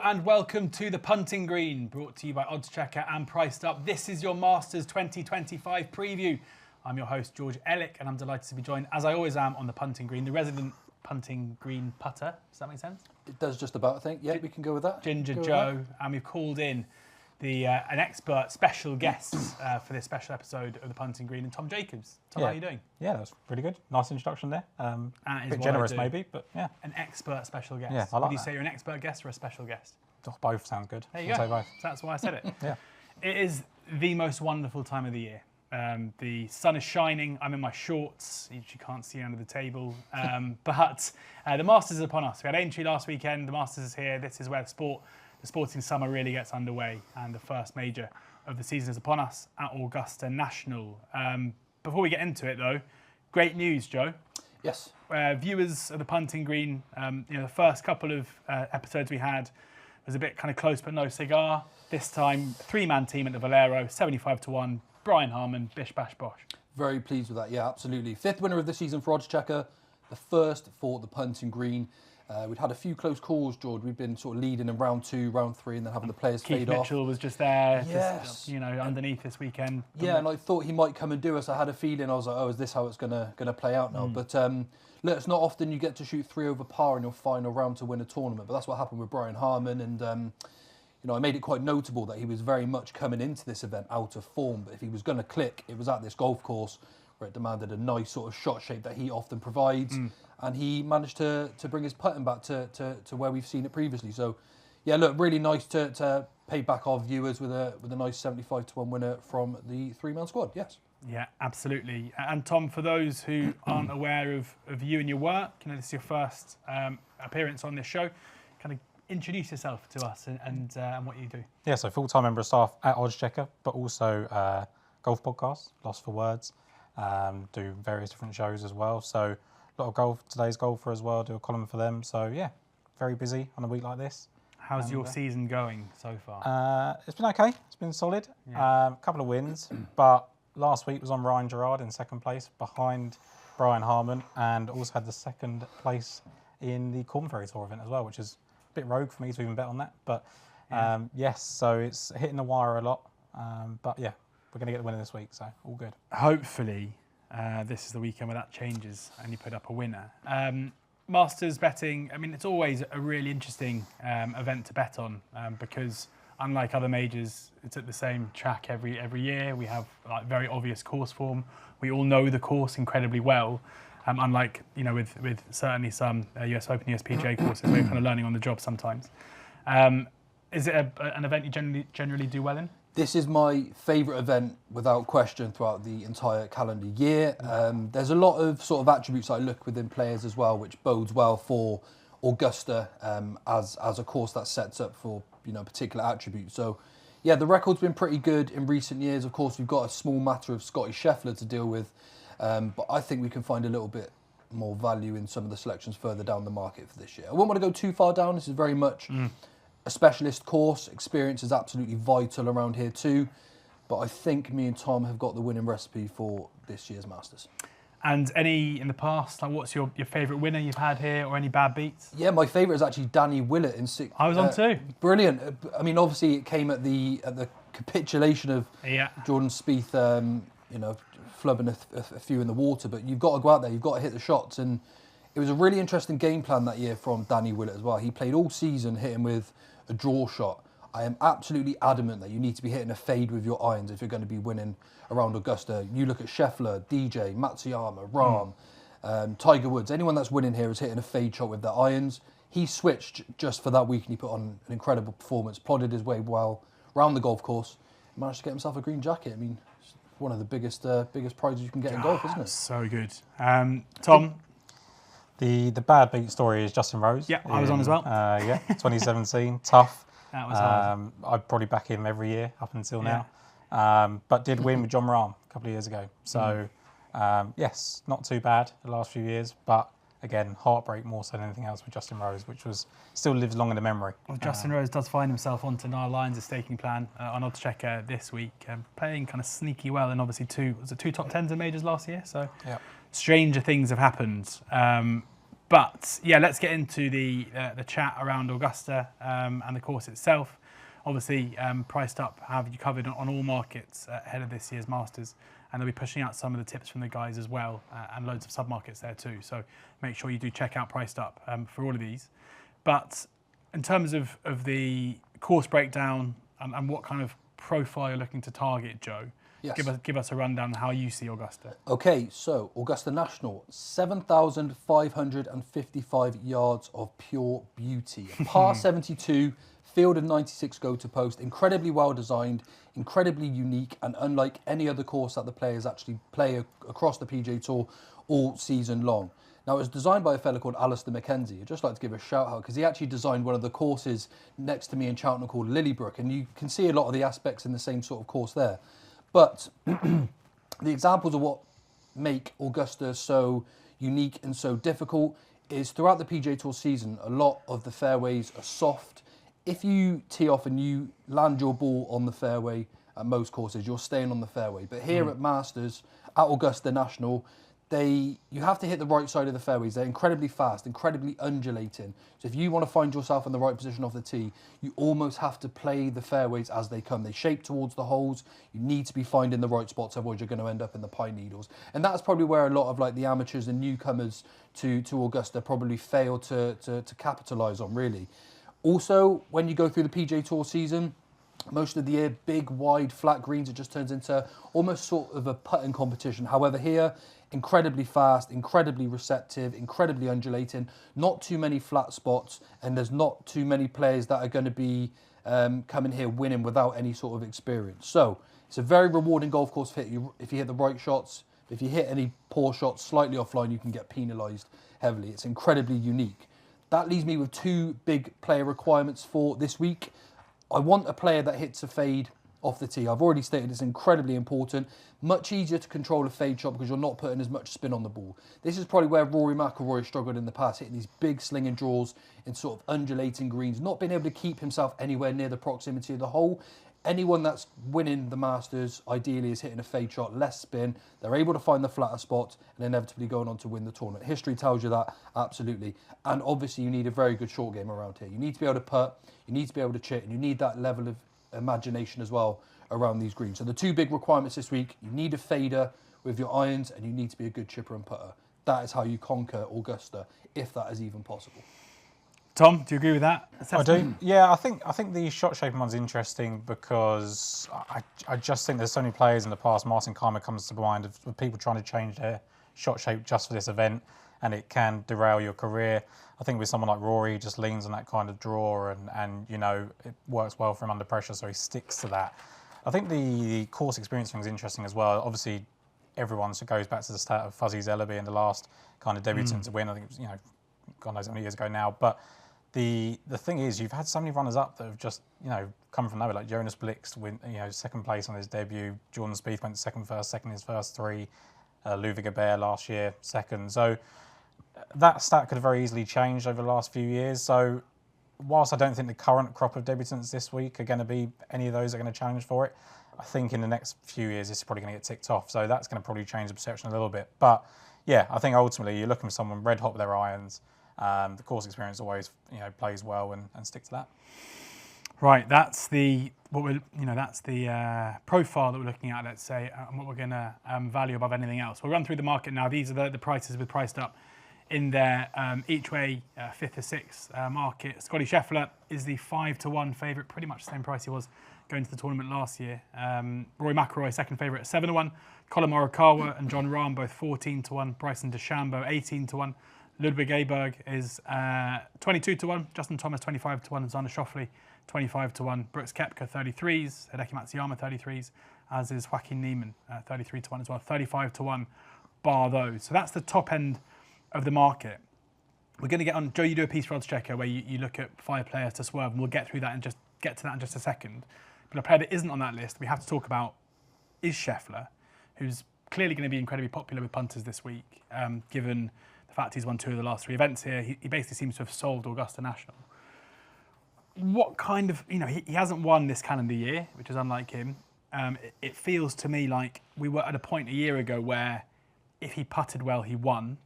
and welcome to the Punting Green, brought to you by Oddschecker and Priced Up. This is your Masters 2025 preview. I'm your host, George Elek, and I'm delighted to be joined, as I always am, on the Punting Green, the resident Punting Green putter. Does that make sense? It does just about, I think. Yeah, we can go with that. Ginger Joe, and we've called in an expert special guest for this special episode of the Punting Green, and Tom Jacobs. Tom, how are you doing? Yeah, that was pretty good. Nice introduction there. A bit generous maybe, but yeah. An expert special guest. Yeah, I like Would you that. say you're an expert guest or a special guest? Oh, both sound good. There you I'll go. say both. So that's why I said it. Yeah. It is the most wonderful time of the year. The sun is shining. I'm in my shorts. You can't see under the table. But the Masters is upon us. We had Aintree last weekend. The Masters is here. This is where the sporting summer really gets underway. And the first major of the season is upon us at Augusta National. Before we get into it, though, great news, Joe. Yes. Viewers of the Punting Green, the first couple of episodes we had was a bit kind of close but no cigar. This time, three-man team at the Valero, 75-1. Brian Harman, bish bash bosh. Very pleased with that. Yeah, absolutely. Fifth winner of the season for Oddschecker, the first for the Punting Green. We'd had a few close calls, George. We've been sort of leading in round 2, round 3, and then having the players Keith fade off. Mitchell was just there, Yes. underneath this weekend. Yeah, and I thought he might come and do us. I had a feeling. I was like, is this how it's gonna play out now? But look, it's not often you get to shoot 3 over par in your final round to win a tournament. But that's what happened with Brian Harman, and I made it quite notable that he was very much coming into this event out of form. But if he was going to click, it was at this golf course where it demanded a nice sort of shot shape that he often provides. And he managed to bring his putting back to where we've seen it previously. So, yeah, look, really nice to pay back our viewers with a nice 75-1 winner from the 3-man squad. Yes. Yeah, absolutely. And Tom, for those who aren't aware of you and your work, this is your first appearance on this show. Kind of introduce yourself to us and what you do. Yeah, so full-time member of staff at Oddschecker, but also golf podcasts, Lost for Words, do various different shows as well. So a lot of golf, Today's Golfer as well, do a column for them. So yeah, very busy on a week like this. How's your season going so far? It's been okay, it's been solid. A couple of wins, but last week was on Ryan Gerard in second place behind Brian Harman, and also had the second place in the Corn Ferry Tour event as well, which is a bit rogue for me to even bet on that. But yes, so it's hitting the wire a lot. But yeah, we're going to get the winner this week, so all good. Hopefully, this is the weekend where that changes and you put up a winner. Masters betting, it's always a really interesting event to bet on because unlike other majors, it's at the same track every year. We have very obvious course form. We all know the course incredibly well. Unlike with certainly some US Open, USPGA courses, we're kind of learning on the job sometimes. Is it an event you generally do well in? This is my favourite event without question throughout the entire calendar year. There's a lot of sort of attributes I look within players as well, which bodes well for Augusta as a course that sets up for particular attributes. So yeah, the record's been pretty good in recent years. Of course, we've got a small matter of Scottie Scheffler to deal with, but I think we can find a little bit more value in some of the selections further down the market for this year. I wouldn't want to go too far down. This is very much a specialist course. Experience is absolutely vital around here too. But I think me and Tom have got the winning recipe for this year's Masters. And any in the past, what's your favourite winner you've had here, or any bad beats? Yeah, my favourite is actually Danny Willett in 6. I was on too. Brilliant. Obviously it came at the capitulation of Jordan Spieth, flubbing a few in the water. But you've got to go out there, you've got to hit the shots, and it was a really interesting game plan that year from Danny Willett as well. He played all season hitting with a draw shot. I am absolutely adamant that you need to be hitting a fade with your irons if you're going to be winning around Augusta. You look at Scheffler, DJ, Matsuyama, Rahm, Tiger Woods. Anyone that's winning here is hitting a fade shot with their irons. He switched just for that week and he put on an incredible performance, plodded his way well around the golf course, managed to get himself a green jacket. It's one of the biggest prizes you can get in golf, isn't it? So good. Tom? The bad beat story is Justin Rose. Yeah, I was on as well. 2017, tough. That was hard. I'd probably back him every year up until now. But did win with John Rahm a couple of years ago. So, yes, not too bad the last few years. But, again, heartbreak more so than anything else with Justin Rose, which still lives long in the memory. Well, Justin Rose does find himself onto Niall Lyons' staking plan on Oddschecker this week, playing kind of sneaky well, and obviously two top tens in majors last year. So stranger things have happened. But yeah, let's get into the chat around Augusta and the course itself. Obviously, priced up, have you covered on all markets ahead of this year's Masters, and they'll be pushing out some of the tips from the guys as well, and loads of sub-markets there too. So make sure you do check out Priced Up for all of these. But in terms of the course breakdown and what kind of profile you're looking to target, Joe, yes. give us a rundown on how you see Augusta. Okay, so Augusta National, 7,555 yards of pure beauty. Par 72, field of 96 go to post, incredibly well designed, incredibly unique, and unlike any other course that the players actually play across the PGA Tour all season long. Now, it was designed by a fella called Alistair Mackenzie. I'd just like to give a shout out because he actually designed one of the courses next to me in Cheltenham called Lillybrook, and you can see a lot of the aspects in the same sort of course there. But the examples of what make Augusta so unique and so difficult is throughout the PGA Tour season, a lot of the fairways are soft. If you tee off and you land your ball on the fairway at most courses, you're staying on the fairway. But here at Masters, at Augusta National, you have to hit the right side of the fairways. They're incredibly fast, incredibly undulating. So if you want to find yourself in the right position off the tee, you almost have to play the fairways as they come. They shape towards the holes. You need to be finding the right spots, otherwise you're going to end up in the pine needles. And that's probably where a lot of like the amateurs and newcomers to Augusta probably fail to capitalise on, really. Also, when you go through the PGA Tour season, most of the year, big, wide, flat greens, it just turns into almost sort of a putting competition. However, here, incredibly fast, incredibly receptive, incredibly undulating, not too many flat spots, and there's not too many players that are going to be coming here winning without any sort of experience. So it's a very rewarding golf course if you hit the right shots. If you hit any poor shots slightly offline, you can get penalised heavily. It's incredibly unique. That leaves me with two big player requirements for this week. I want a player that hits a fade off the tee. I've already stated it's incredibly important. Much easier to control a fade shot because you're not putting as much spin on the ball. This is probably where Rory McIlroy struggled in the past, hitting these big slinging draws in sort of undulating greens, not being able to keep himself anywhere near the proximity of the hole. Anyone that's winning the Masters, ideally, is hitting a fade shot, less spin. They're able to find the flatter spots and inevitably going on to win the tournament. History tells you that, absolutely. And obviously, you need a very good short game around here. You need to be able to putt, you need to be able to chip, and you need that level of imagination as well around these greens. So the two big requirements this week, you need a fader with your irons and you need to be a good chipper and putter. That is how you conquer Augusta, if that is even possible. Tom, do you agree with that? I do. Yeah, I think the shot shaping one's interesting because I just think there's so many players in the past. Martin Kaymer comes to mind of people trying to change their shot shape just for this event, and it can derail your career. I think with someone like Rory, he just leans on that kind of draw, and you know it works well for him under pressure, so he sticks to that. I think the course experience thing is interesting as well. Obviously, everyone goes back to the stat of Fuzzy Zeller being the last kind of debutant to win. I think it was, God knows how many years ago now, but. The thing is, you've had so many runners-up that have just, come from nowhere, like Jonas Blixt, second place on his debut. Jordan Spieth went second in his first three. Ludvig Aberg last year, second. So that stat could have very easily changed over the last few years. So whilst I don't think the current crop of debutants this week are going to be any of those that are going to challenge for it, I think in the next few years this is probably going to get ticked off. So that's going to probably change the perception a little bit. But yeah, I think ultimately you're looking for someone red hot with their irons. The course experience always, plays well and stick to that. Right, that's the profile that we're looking at, let's say, and what we're going to value above anything else. We'll run through the market now. These are the prices we've priced up in their each way 5th to 6th market. Scottie Scheffler is the 5-1 favourite, pretty much the same price he was going to the tournament last year. Rory McIlroy, second favourite at 7-1. Colin Morikawa and John Rahm both 14-1. Bryson DeChambeau 18-1. Ludvig Aberg is 22-1, Justin Thomas 25-1, Xander Schauffele 25-1, Brooks Koepka 33s, Hideki Matsuyama 33s, as is Joaquin Niemann 33-1 as well, 35-1 bar those. So that's the top end of the market. We're going to get on, Joe, you do a piece for oddschecker where you look at 5 players to swerve, and we'll get through that and just get to that in just a second. But a player that isn't on that list we have to talk about is Scheffler, who's clearly going to be incredibly popular with punters this week, given the fact he's won 2 of the last 3 events here. He basically seems to have solved Augusta National. What kind of, he hasn't won this calendar year, which is unlike him. It feels to me like we were at a point a year ago where if he putted well, he won.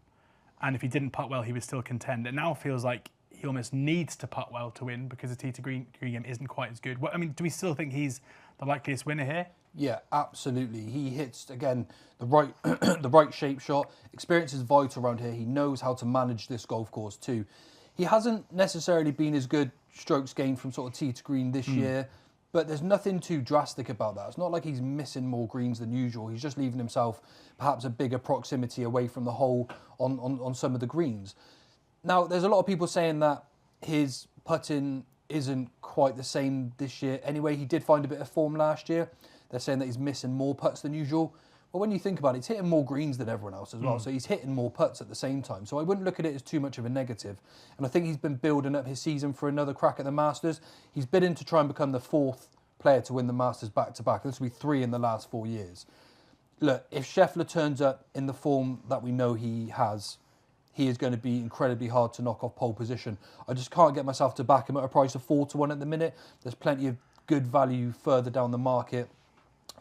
and if he didn't putt well, he would still contend. It now feels like he almost needs to putt well to win because the tee to green game isn't quite as good. I mean, do we still think he's the likeliest winner here? Yeah, absolutely. He hits, again, the right the right shape shot. Experience is vital around here. He knows how to manage this golf course too. He hasn't necessarily been as good strokes gained from sort of tee to green this year, but there's nothing too drastic about that. It's not like he's missing more greens than usual. He's just leaving himself perhaps a bigger proximity away from the hole on some of the greens. Now, there's a lot of people saying that his putting isn't quite the same this year. Anyway, he did find a bit of form last year. They're saying that he's missing more putts than usual. But when you think about it, he's hitting more greens than everyone else as well. So he's hitting more putts at the same time. So I wouldn't look at it as too much of a negative. And I think he's been building up his season for another crack at the Masters. He's bidding to try and become the 4th player to win the Masters back-to-back. This will be 3 in the last 4 years. Look, if Scheffler turns up in the form that we know he has, he is going to be incredibly hard to knock off pole position. I just can't get myself to back him at a price of 4-1 at the minute. There's plenty of good value further down the market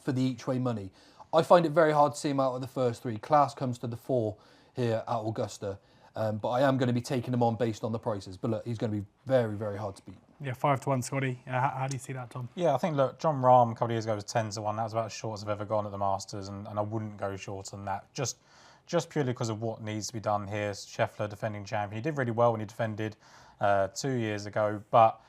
for the each-way money. I find it very hard to see him out of the first 3. Class comes to the 4 here at Augusta. But I am going to be taking him on based on the prices. But look, he's going to be very, very hard to beat. Yeah, 5-1, Scotty. How do you see that, Tom? Yeah, I think, look, John Rahm a couple of years ago was 10-1. That was about as short as I've ever gone at the Masters, and I wouldn't go shorter than that. Just purely because of what needs to be done here. Scheffler, defending champion. He did really well when he defended 2 years ago. But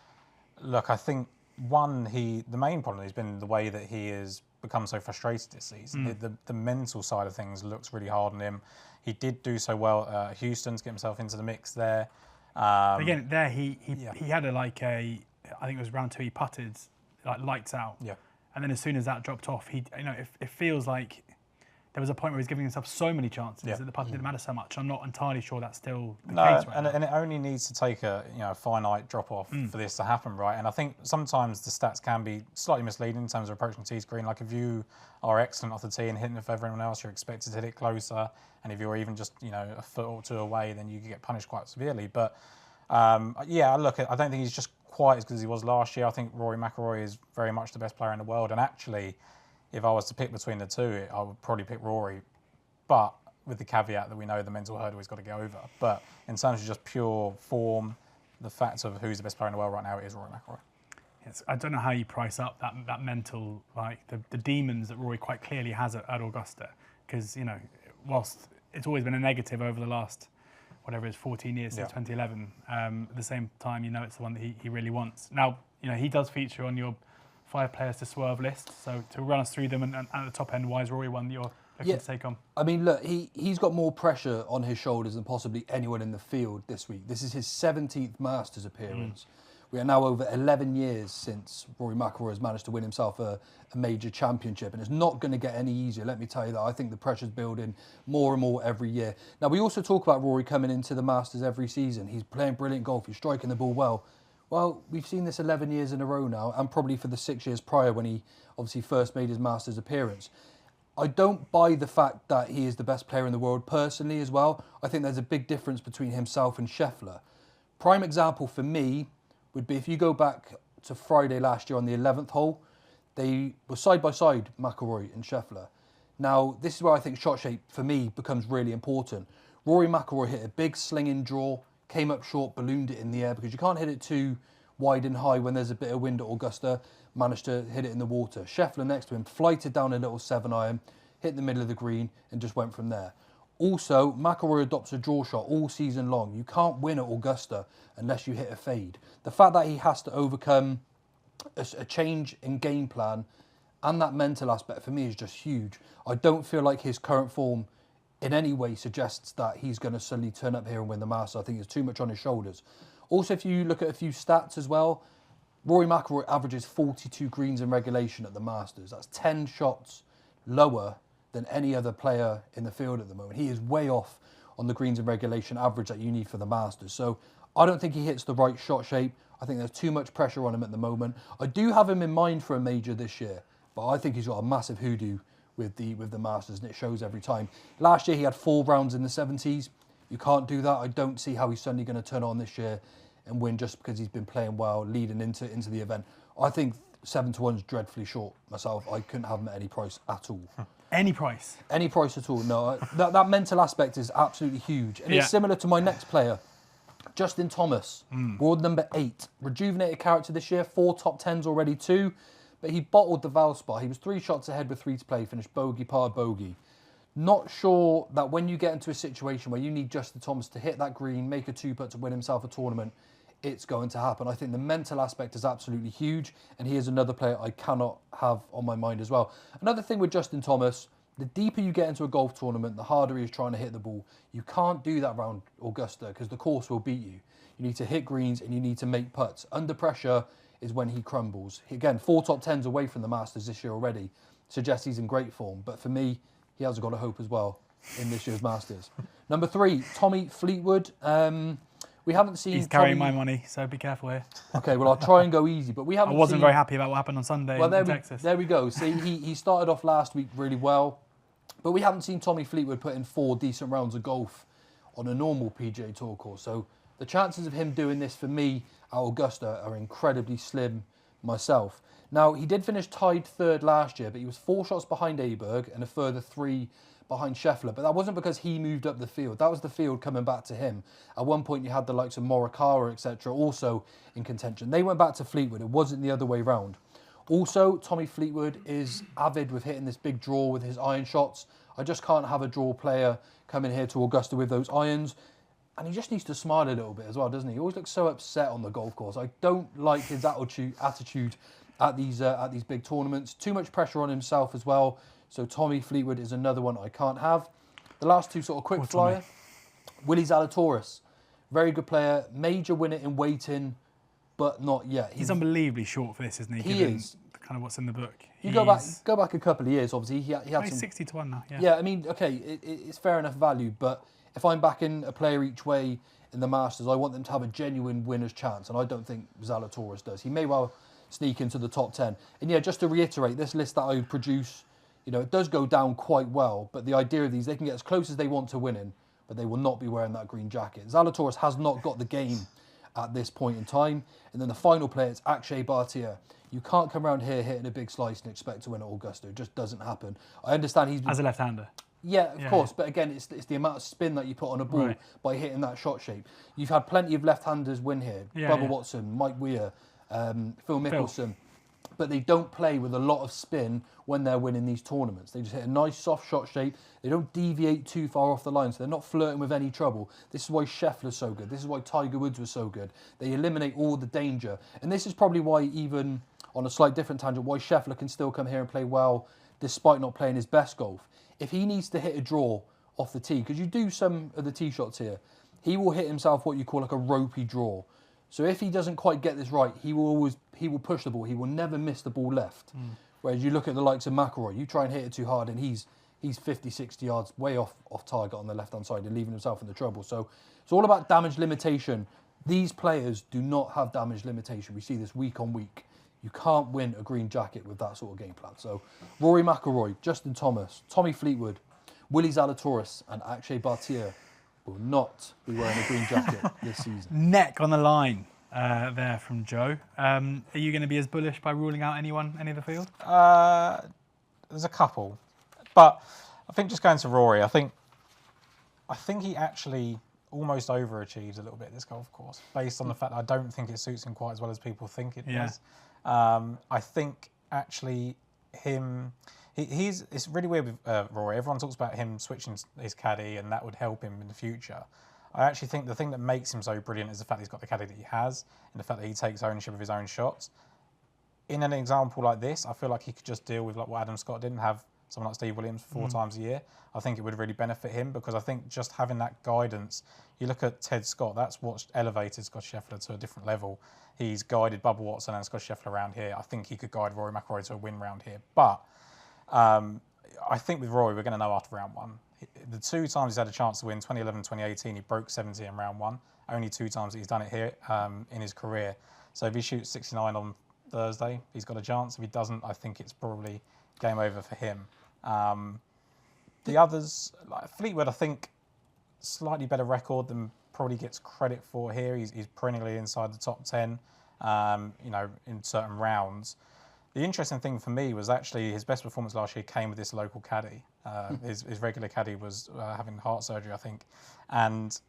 look, I think, the main problem has been the way that he has become so frustrated this season. The mental side of things looks really hard on him. He did do so well at Houston to get himself into the mix there. Again, there he had I think it was round 2, he putted like lights out. Yeah. And then as soon as that dropped off, it feels like there was a point where he was giving himself so many chances that the putt didn't matter so much. I'm not entirely sure that's still the case right now. And it only needs to take a finite drop off for this to happen, right? And I think sometimes the stats can be slightly misleading in terms of approaching tees green. Like if you are excellent off the tee and hitting it for everyone else, you're expected to hit it closer. And if you're even just a foot or 2 away, then you can get punished quite severely. But look, I don't think he's just quite as good as he was last year. I think Rory McIlroy is very much the best player in the world, and actually, if I was to pick between the two, I would probably pick Rory, but with the caveat that we know the mental hurdle he's got to get over. But in terms of just pure form, the fact of who's the best player in the world right now, it is Rory McIlroy. Yes, I don't know how you price up that mental, like the demons that Rory quite clearly has at Augusta, because whilst it's always been a negative over the last, whatever it is, 14 years since 2011, at the same time, it's the one that he really wants. Now, he does feature on your 5 players to swerve list. So to run us through them and at the top end, why is Rory one that you're looking to take on? I mean, look, he's got more pressure on his shoulders than possibly anyone in the field this week. This is his 17th Masters appearance. We are now over 11 years since Rory McIlroy has managed to win himself a major championship, and it's not going to get any easier, let me tell you that. I think the pressure's building more and more every year. Now, we also talk about Rory coming into the Masters every season. He's playing brilliant golf, he's striking the ball well. Well, we've seen this 11 years in a row now, and probably for the 6 years prior when he obviously first made his Masters appearance. I don't buy the fact that he is the best player in the world personally as well. I think there's a big difference between himself and Scheffler. Prime example for me would be if you go back to Friday last year on the 11th hole, they were side by side, McIlroy and Scheffler. Now, this is where I think shot shape for me becomes really important. Rory McIlroy hit a big slinging draw, came up short, ballooned it in the air because you can't hit it too wide and high when there's a bit of wind at Augusta, managed to hit it in the water. Scheffler next to him flighted down a little 7-iron, hit the middle of the green and just went from there. Also, McIlroy adopts a draw shot all season long. You can't win at Augusta unless you hit a fade. The fact that he has to overcome a change in game plan and that mental aspect for me is just huge. I don't feel like his current form in any way suggests that he's going to suddenly turn up here and win the Masters. I think it's too much on his shoulders. Also, if you look at a few stats as well, Rory McIlroy averages 42 greens in regulation at the Masters. That's 10 shots lower than any other player in the field at the moment. He is way off on the greens in regulation average that you need for the Masters. So I don't think he hits the right shot shape. I think there's too much pressure on him at the moment. I do have him in mind for a major this year, but I think he's got a massive hoodoo with the Masters, and it shows every time. Last year he had 4 rounds in the 70s. You can't do that. I don't see how he's suddenly going to turn on this year and win just because he's been playing well leading into the event. I think 7-1 is dreadfully short myself. I couldn't have him at any price at all. Any price? Any price at all, no. That mental aspect is absolutely huge. And it's similar to my next player, Justin Thomas, world number 8. Rejuvenated character this year, 4 top 10s already too. But he bottled the Valspar. He was 3 shots ahead with 3 to play, finished bogey, par bogey. Not sure that when you get into a situation where you need Justin Thomas to hit that green, make a 2-putt to win himself a tournament, it's going to happen. I think the mental aspect is absolutely huge, and he is another player I cannot have on my mind as well. Another thing with Justin Thomas, the deeper you get into a golf tournament, the harder he is trying to hit the ball. You can't do that around Augusta because the course will beat you. You need to hit greens and you need to make putts. Under pressure is when he crumbles. Again, 4 top 10s away from the Masters this year already. Suggests he's in great form. But for me, he has got a hope as well in this year's Masters. Number 3, Tommy Fleetwood. We haven't seen. He's carrying my money, so be careful here. Okay, well, I'll try and go easy, but we haven't. I wasn't very happy about what happened on Sunday in Texas. There we go. See, he started off last week really well, but we haven't seen Tommy Fleetwood put in 4 decent rounds of golf on a normal PGA Tour course. So the chances of him doing this for me at Augusta are incredibly slim myself. Now, he did finish tied 3rd last year, but he was 4 shots behind Aberg and a further 3 behind Scheffler. But that wasn't because he moved up the field. That was the field coming back to him. At one point, you had the likes of Morikawa, etc., also in contention. They went back to Fleetwood. It wasn't the other way round. Also, Tommy Fleetwood is avid with hitting this big draw with his iron shots. I just can't have a draw player coming here to Augusta with those irons. And he just needs to smile a little bit as well, doesn't he? He always looks so upset on the golf course. I don't like his attitude at these big tournaments. Too much pressure on himself as well. So Tommy Fleetwood is another one I can't have. The last 2 sort of quick flyer. Willie Zalatoris. Very good player. Major winner in waiting, but not yet. He's unbelievably short for this, isn't he? He is. Kind of what's in the book. You go back a couple of years, obviously. He had he's 60 to 1 now, yeah. Yeah, I mean, okay, it's fair enough value, but if I'm backing a player each way in the Masters, I want them to have a genuine winner's chance, and I don't think Zalatoris does. He may well sneak into the top 10. And yeah, just to reiterate, this list that I produce, you know, it does go down quite well, but the idea of these, they can get as close as they want to winning, but they will not be wearing that green jacket. Zalatoris has not got the game at this point in time. And then the final player is Akshay Bhatia. You can't come around here hitting a big slice and expect to win at Augusta. It just doesn't happen. I understand he's... As a left-hander. Yeah, of course. But again, it's the amount of spin that you put on a ball by hitting that shot shape. You've had plenty of left-handers win here. Bubba Watson, Mike Weir, Phil Mickelson. But they don't play with a lot of spin when they're winning these tournaments. They just hit a nice soft shot shape. They don't deviate too far off the line, so they're not flirting with any trouble. This is why Scheffler's so good. This is why Tiger Woods was so good. They eliminate all the danger. And this is probably why, even on a slight different tangent, why Scheffler can still come here and play well despite not playing his best golf. If he needs to hit a draw off the tee, because you do some of the tee shots here, he will hit himself what you call like a ropey draw. So if he doesn't quite get this right, he will push the ball. He will never miss the ball left. Whereas you look at the likes of McIlroy, you try and hit it too hard and he's 50, 60 yards way off target on the left-hand side and leaving himself in the trouble. So it's all about damage limitation. These players do not have damage limitation. We see this week on week. You can't win a green jacket with that sort of game plan. So Rory McIlroy, Justin Thomas, Tommy Fleetwood, Willie Zalatoris and Akshay Bhatia will not be wearing a green jacket this season. Neck on the line there from Joe. Are you going to be as bullish by ruling out any of the field? There's a couple. But I think just going to Rory, I think he actually almost overachieves a little bit this golf course based on the fact that I don't think it suits him quite as well as people think it does. I think actually it's really weird with Rory. Everyone talks about him switching his caddy and that would help him in the future. I actually think the thing that makes him so brilliant is the fact that he's got the caddy that he has and the fact that he takes ownership of his own shots. In an example like this, I feel like he could just deal with like what Adam Scott didn't have someone like Steve Williams 4 times a year. I think it would really benefit him because I think just having that guidance, you look at Ted Scott, that's what elevated Scottie Scheffler to a different level. He's guided Bubba Watson and Scottie Scheffler around here. I think he could guide Rory McIlroy to a win round here. But I think with Rory, we're going to know after round 1. The 2 times he's had a chance to win, 2011, 2018, he broke 70 in round 1. Only 2 times that he's done it here in his career. So if he shoots 69 on Thursday, he's got a chance. If he doesn't, I think it's probably game over for him. The others, like Fleetwood, I think slightly better record than probably gets credit for here. He's perennially inside the top 10, in certain rounds. The interesting thing for me was actually his best performance last year came with this local caddy. His regular caddy was having heart surgery, I think, and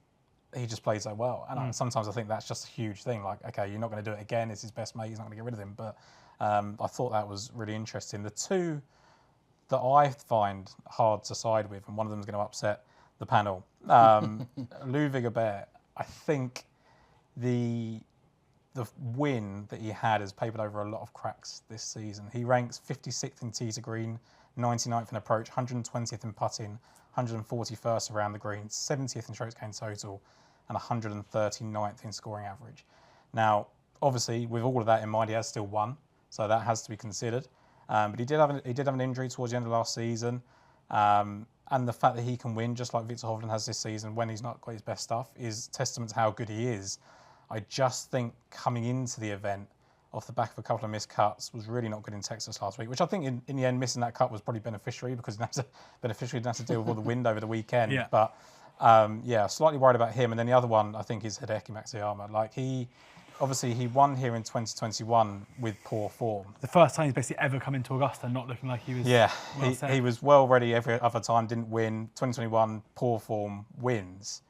he just played so well. And sometimes I think that's just a huge thing. Like, okay, you're not going to do it again. It's his best mate. He's not going to get rid of him. But I thought that was really interesting. The two that I find hard to side with, and one of them is going to upset the panel, Ludvig Aberg. I think the win that he had has papered over a lot of cracks this season. He ranks 56th in tee to green, 99th in approach, 120th in putting, 141st around the green, 70th in strokes gained total, and 139th in scoring average. Now, obviously, with all of that in mind, he has still won, so that has to be considered. But he did have an injury towards the end of last season, and the fact that he can win, just like Viktor Hovland has this season, when he's not got his best stuff, is testament to how good he is. I just think coming into the event off the back of a couple of missed cuts was really not good in Texas last week, which I think in the end missing that cut was probably beneficiary because he didn't have to deal with all the wind over the weekend. Yeah. But slightly worried about him. And then the other one I think is Hideki Matsuyama. Like he won here in 2021 with poor form. The first time he's basically ever come into Augusta not looking like he was. Yeah, well set. he was well ready every other time, didn't win. 2021 poor form wins.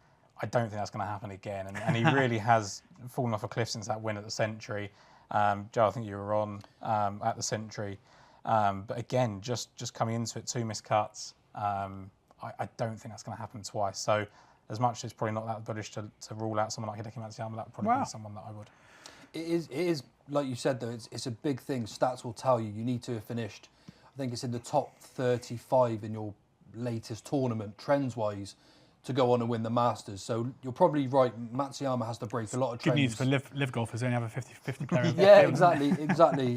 I don't think that's going to happen again. And he really has fallen off a cliff since that win at the Century. Joe, I think you were on at the Century. But again, just coming into it, 2 missed cuts. I don't think that's going to happen twice. So as much as it's probably not that bullish to rule out someone like Hideki Matsuyama, that would probably be someone that I would. It is like you said, though, it's a big thing. Stats will tell you need to have finished, I think it's in the top 35 in your latest tournament, trends-wise, to go on and win the Masters. So you're probably right. Matsuyama has to break a lot of trends. Good news for live golfers. They only have a 50 player. Yeah, exactly.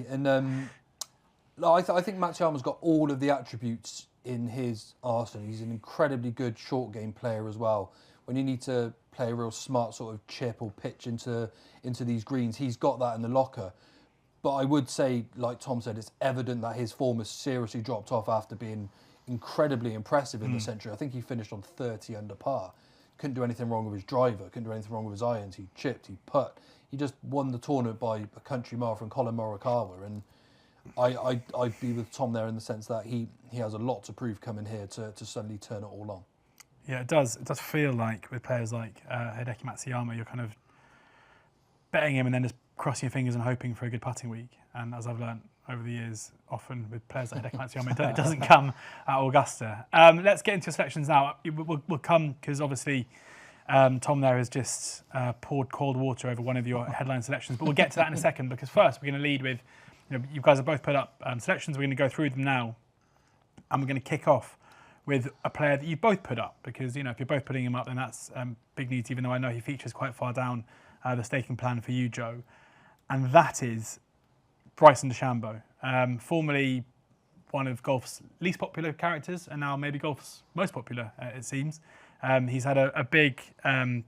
And I think Matsuyama's got all of the attributes in his arsenal. He's an incredibly good short game player as well. When you need to play a real smart sort of chip or pitch into these greens, he's got that in the locker. But I would say, like Tom said, it's evident that his form has seriously dropped off after being incredibly impressive in the Century. I think he finished on 30 under par. Couldn't do anything wrong with his driver, couldn't do anything wrong with his irons. He chipped, he put. He just won the tournament by a country mile from Colin Morikawa. And I'd be with Tom there in the sense that he has a lot to prove coming here to suddenly turn it all on. Yeah, it does. It does feel like with players like Hideki Matsuyama, you're kind of betting him and then just crossing your fingers and hoping for a good putting week. And as I've learned over the years, often with players like Hideki Matsuyama, it doesn't come at Augusta. Let's get into your selections now. We'll come, because obviously Tom there has just poured cold water over one of your headline selections, but we'll get to that in a second, because first we're going to lead with, you guys have both put up selections. We're going to go through them now, and we're going to kick off with a player that you both put up, because if you're both putting him up, then that's big news, even though I know he features quite far down the staking plan for you, Joe. And that is Bryson DeChambeau, formerly one of golf's least popular characters, and now maybe golf's most popular, it seems. He's had a big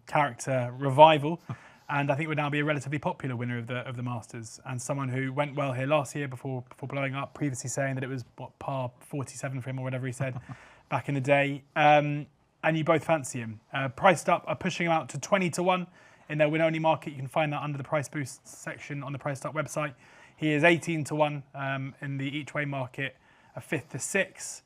character revival, and I think would now be a relatively popular winner of the Masters, and someone who went well here last year before blowing up, previously saying that it was par 47 for him or whatever he said back in the day. And you both fancy him. Priced up, are pushing him out to 20-1 in their win-only market. You can find that under the Price Boost section on the Priced Up website. He is 18-1 in the each-way market, a 5th to 6th.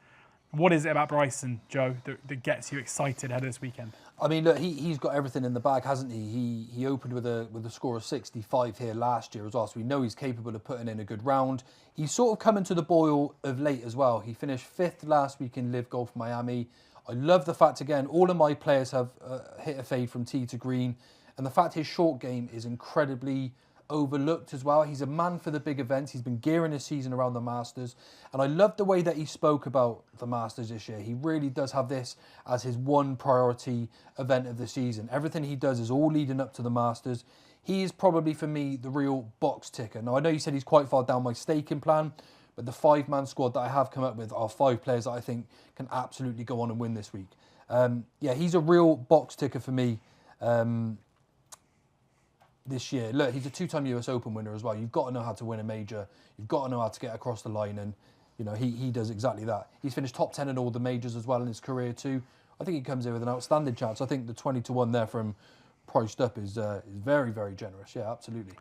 What is it about Bryson, Joe, that gets you excited ahead of this weekend? I mean, look, he's got everything in the bag, hasn't he? He opened with a score of 65 here last year as well, so we know he's capable of putting in a good round. He's sort of coming to the boil of late as well. He finished 5th last week in Live Golf Miami. I love the fact, again, all of my players have hit a fade from tee to green, and the fact his short game is incredibly overlooked as well. He's a man for the big events. He's been gearing his season around the Masters, and I love the way that he spoke about the Masters this year. He really does have this as his one priority event of the season. Everything he does is all leading up to the Masters. He is probably, for me, the real box ticker. Now, I know you said he's quite far down my staking plan, but the 5-man squad that I have come up with are 5 players that I think can absolutely go on and win this week. He's a real box ticker for me this year. Look, he's a 2-time US Open winner as well. You've got to know how to win a major. You've got to know how to get across the line, and he does exactly that. He's finished top 10 in all the majors as well in his career too. I think he comes in with an outstanding chance. I think the 20-1 there from Priced Up is very, very generous. Yeah, absolutely.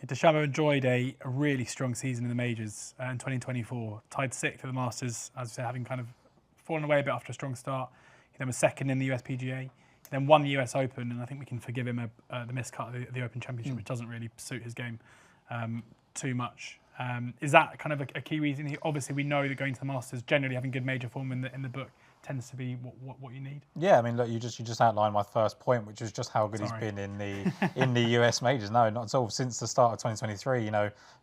DeChambeau enjoyed a really strong season in the majors in 2024. Tied 6th at the Masters, as I said, having kind of fallen away a bit after a strong start. He then was 2nd in the USPGA. He then won the US Open, and I think we can forgive him the miscut of the Open Championship, which doesn't really suit his game too much. Is that kind of a key reason? Obviously, we know that going to the Masters, generally having good major form in the book, tends to be what you need. Yeah, I mean, look, you just outlined my first point, which was just how good he's been in the US majors. No, not at all. Since the start of 2023,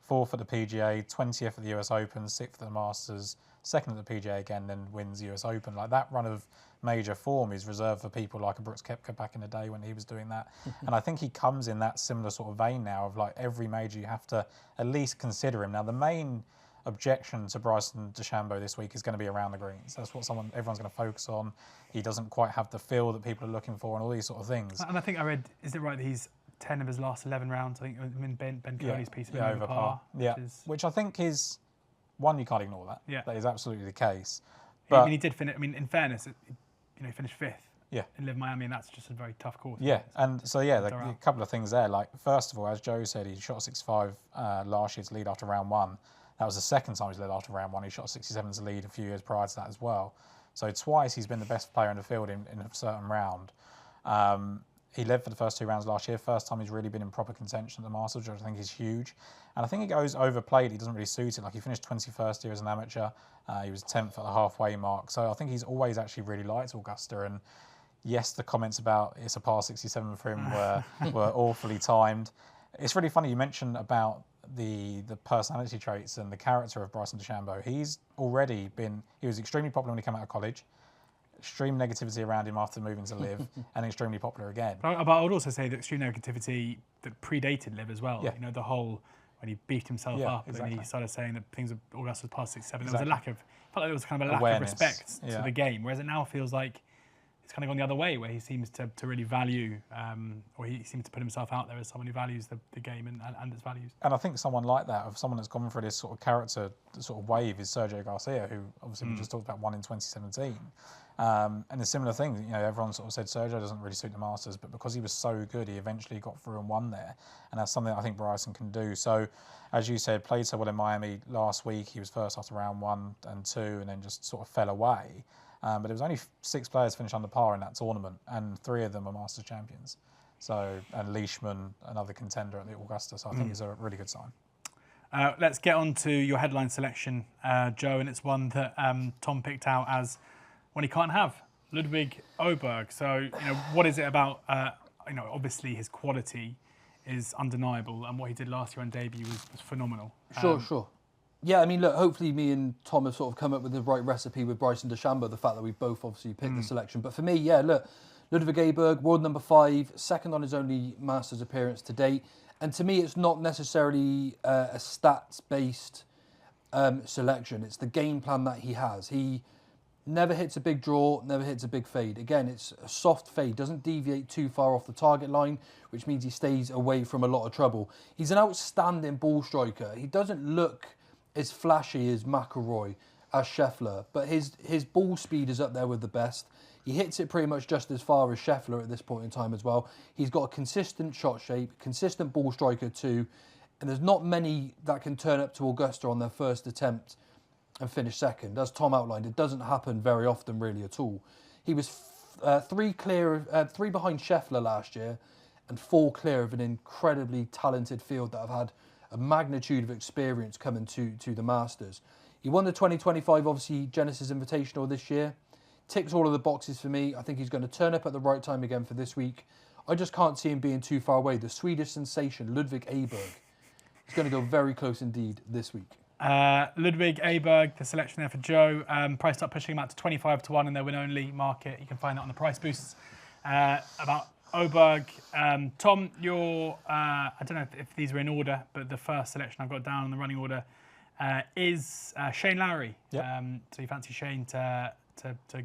4th at the PGA, 20th at the US Open, 6th at the Masters, 2nd at the PGA again, then wins the US Open. Like, that run of major form is reserved for people like a Brooks Koepka back in the day when he was doing that. And I think he comes in that similar sort of vein now of, like, every major you have to at least consider him. Now, the main objection to Bryson DeChambeau this week is going to be around the greens. That's what everyone's going to focus on. He doesn't quite have the feel that people are looking for and all these sort of things. And I think I read, is it right that he's 10 of his last 11 rounds? I think in Ben Curley's piece of over par. Yeah, which I think is, one, you can't ignore that. Yeah. That is absolutely the case. But I mean, he did finish, I mean, in fairness, he finished 5th. Yeah. In Live Miami, and that's just a very tough course. Yeah, and so a couple of things there. Like, first of all, as Joe said, he shot 65 last year to lead after round 1. That was the second time he's led after round 1. He shot 67 to lead a few years prior to that as well. So twice he's been the best player in the field in a certain round. He led for the first 2 rounds last year. First time he's really been in proper contention at the Masters, which I think is huge. And I think it goes overplayed. He doesn't really suit it. Like, he finished 21st here as an amateur. He was 10th at the halfway mark. So I think he's always actually really liked Augusta. And yes, the comments about it's a par 67 for him were awfully timed. It's really funny you mentioned about the personality traits and the character of Bryson DeChambeau. He was extremely popular when he came out of college, extreme negativity around him after moving to Live, and extremely popular again. But I would also say that extreme negativity that predated Live as well. Yeah. The whole, when he beefed himself up, exactly. and he started saying that things were Augusta was past 67, Exactly. There felt like there was kind of a lack Awareness. of respect to the game, whereas it now feels like it's kind of gone the other way, where he seems to really value, or he seems to put himself out there as someone who values the game and its values. And I think someone like that, of someone that's gone through this sort of character sort of wave, is Sergio Garcia, who obviously we just talked about, won in 2017. And a similar thing, everyone sort of said Sergio doesn't really suit the Masters, but because he was so good, he eventually got through and won there. And that's something I think Bryson can do. So, as you said, played so well in Miami last week. He was first after round 1 and 2, and then just sort of fell away. But there was only 6 players finished under par in that tournament, and 3 of them are Masters champions. So, and Leishman, another contender at the Augusta. So I think it's a really good sign. Let's get on to your headline selection, Joe, and it's one that Tom picked out as one he can't have, Ludvig Aberg. So, what is it about? Obviously his quality is undeniable, and what he did last year on debut was phenomenal. Sure. Yeah, I mean, look, hopefully me and Tom have sort of come up with the right recipe with Bryson DeChambeau, the fact that we both obviously picked the selection. But for me, yeah, look, Ludvig Aberg, world number 5, second on his only Masters appearance to date. And to me, it's not necessarily a stats-based selection. It's the game plan that he has. He never hits a big draw, never hits a big fade. Again, it's a soft fade, doesn't deviate too far off the target line, which means he stays away from a lot of trouble. He's an outstanding ball striker. He doesn't look as flashy as McIlroy, as Scheffler, but his ball speed is up there with the best. He hits it pretty much just as far as Scheffler at this point in time as well. He's got a consistent shot shape, consistent ball striker too, and there's not many that can turn up to Augusta on their first attempt and finish second. As Tom outlined, it doesn't happen very often really at all. He was 3 behind Scheffler last year and 4 clear of an incredibly talented field that have had a magnitude of experience coming to the Masters. He won the 2025, obviously, Genesis Invitational this year. Ticks all of the boxes for me. I think he's going to turn up at the right time again for this week. I just can't see him being too far away. The Swedish sensation, Ludvig Aberg, is going to go very close indeed this week. Ludvig Aberg, the selection there for Joe. Priced up, pushing him out to 25 to 1 in their win-only market. You can find that on the price boosts. About Aberg. Tom, I don't know if these are in order, but the first selection I've got down in the running order is Shane Lowry. Yep. So you fancy Shane to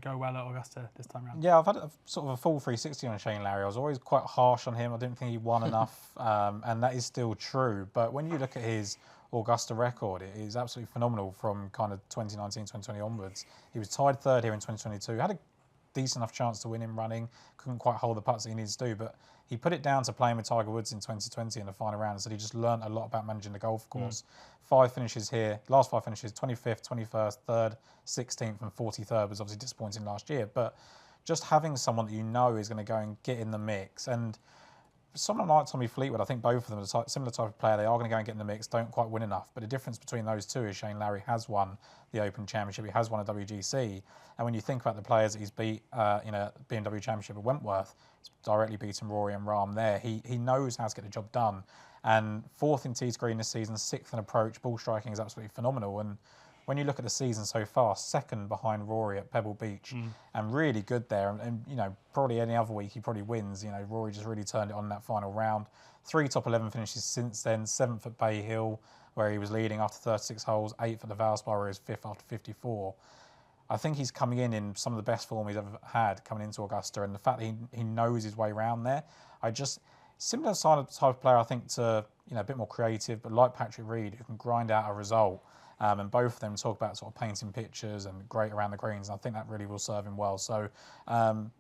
go well at Augusta this time around? Yeah, I've had sort of a full 360 on Shane Lowry. I was always quite harsh on him. I didn't think he won enough, and that is still true. But when you look at his Augusta record, it is absolutely phenomenal from kind of 2019, 2020 onwards. He was tied 3rd here in 2022. Had a decent enough chance to win him running. Couldn't quite hold the putts that he needs to do, but he put it down to playing with Tiger Woods in 2020 in the final round and said he just learned a lot about managing the golf course. 5 finishes here, last 5 finishes, 25th, 21st, 3rd, 16th and 43rd was obviously disappointing last year, but just having someone that you know is going to go and get in the mix. And someone like Tommy Fleetwood, I think both of them are a similar type of player. They are going to go and get in the mix, don't quite win enough. But the difference between those two is Shane Lowry has won the Open Championship. He has won a WGC. And when you think about the players that he's beat in a BMW Championship at Wentworth, he's directly beaten Rory and Rahm there. He knows how to get the job done. And 4th in tee to green this season, 6th in approach. Ball striking is absolutely phenomenal. And when you look at the season so far, 2nd behind Rory at Pebble Beach, and really good there. And you know, probably any other week he probably wins. You know, Rory just really turned it on in that final round. 3 top 11 finishes since then. 7th at Bay Hill, where he was leading after 36 holes. 8th at the Valspar, where he was 5th after 54. I think he's coming in some of the best form he's ever had coming into Augusta, and the fact that he knows his way around there, similar type of player, I think, to, you know, a bit more creative, but like Patrick Reed, who can grind out a result. And both of them talk about sort of painting pictures and great around the greens. And I think that really will serve him well. So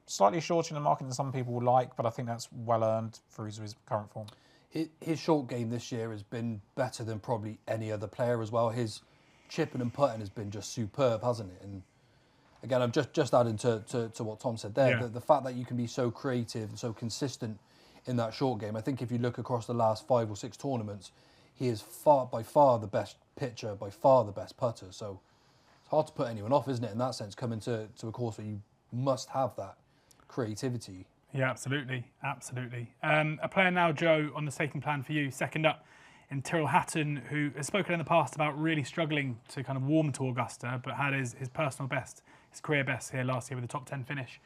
slightly shorter in the market than some people would like, but I think that's well earned for his current form. His short game this year has been better than probably any other player as well. His chipping and putting has been just superb, hasn't it? And again, I'm just adding to what Tom said there. Yeah. The fact that you can be so creative and so consistent in that short game. I think if you look across the last 5 or 6 tournaments, he is by far the best pitcher, by far the best putter. So it's hard to put anyone off, isn't it, in that sense, coming to a course where you must have that creativity. Yeah, absolutely. Absolutely. A player now, Joe, on the staking plan for you, second up in Tyrrell Hatton, who has spoken in the past about really struggling to kind of warm to Augusta, but had his personal best, his career best here last year with a top 10 finish.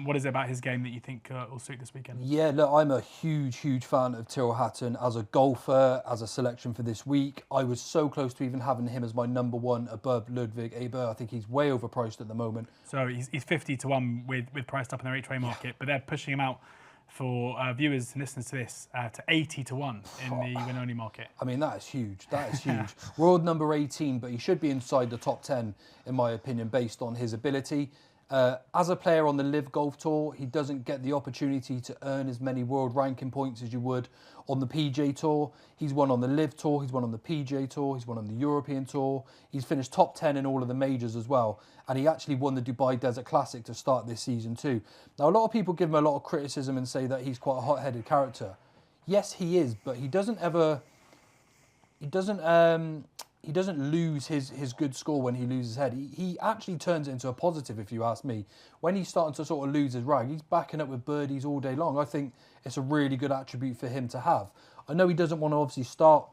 What is it about his game that you think will suit this weekend? Yeah, look, I'm a huge fan of Tyrrell Hatton as a golfer, as a selection for this week. I was so close to even having him as my number 1 above Ludvig Aberg. I think he's way overpriced at the moment. So he's 50 to 1 with priced up in their each-way market, but they're pushing him out for viewers and listeners to this to 80 to 1 in the win-only market. I mean, that is huge. That is huge. World number 18, but he should be inside the top 10, in my opinion, based on his ability. As a player on the Live Golf Tour, he doesn't get the opportunity to earn as many world ranking points as you would on the PGA Tour. He's won on the Live Tour, he's won on the PGA Tour, he's won on the European Tour. He's finished top 10 in all of the majors as well. And he actually won the Dubai Desert Classic to start this season too. Now, a lot of people give him a lot of criticism and say that he's quite a hot-headed character. Yes, he is, but he doesn't lose his good score when he loses his head. He actually turns it into a positive, if you ask me. When he's starting to sort of lose his rag, he's backing up with birdies all day long. I think it's a really good attribute for him to have. I know he doesn't want to obviously start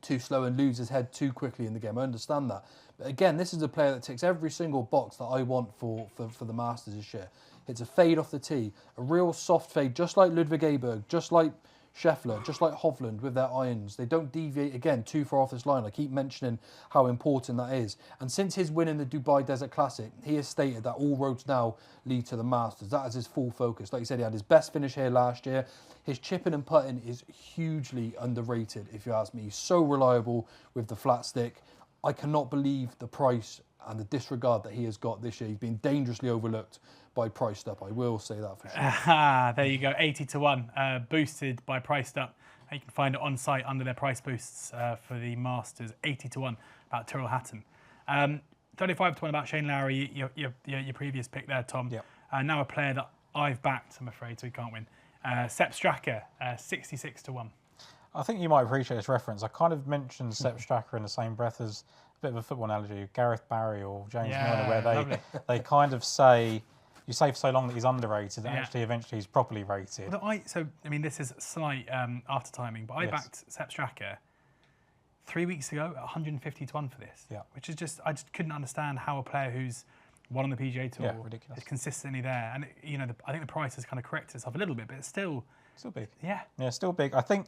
too slow and lose his head too quickly in the game. I understand that. But again, this is a player that ticks every single box that I want for the Masters this year. It's a fade off the tee, a real soft fade, just like Ludvig Aberg, just like Scheffler, just like Hovland with their irons. They don't deviate, again, too far off this line. I keep mentioning how important that is. And since his win in the Dubai Desert Classic, he has stated that all roads now lead to the Masters. That is his full focus. Like you said, he had his best finish here last year. His chipping and putting is hugely underrated, if you ask me. He's so reliable with the flat stick. I cannot believe the price and the disregard that he has got this year. He's been dangerously overlooked by Priced Up. I will say that for sure. There you go, 80 to 1, boosted by Priced Up. You can find it on site under their price boosts for the Masters. 80 to 1 about Tyrrell Hatton. 35 to 1 about Shane Lowry, your previous pick there, Tom. Yep. Now a player that I've backed, I'm afraid, so he can't win. Sepp Straka, 66 to 1. I think you might appreciate this reference. I kind of mentioned Sepp Straka in the same breath as a bit of a football analogy, Gareth Barry or James Milner, where they kind of say, you say for so long that he's underrated, and actually eventually he's properly rated. This is slight after timing, but I backed Sepp Straka 3 weeks ago at 150 to 1 for this, which is I just couldn't understand how a player who's won on the PGA Tour is consistently there. And I think the price has kind of corrected itself a little bit, but it's still big. Yeah, still big. I think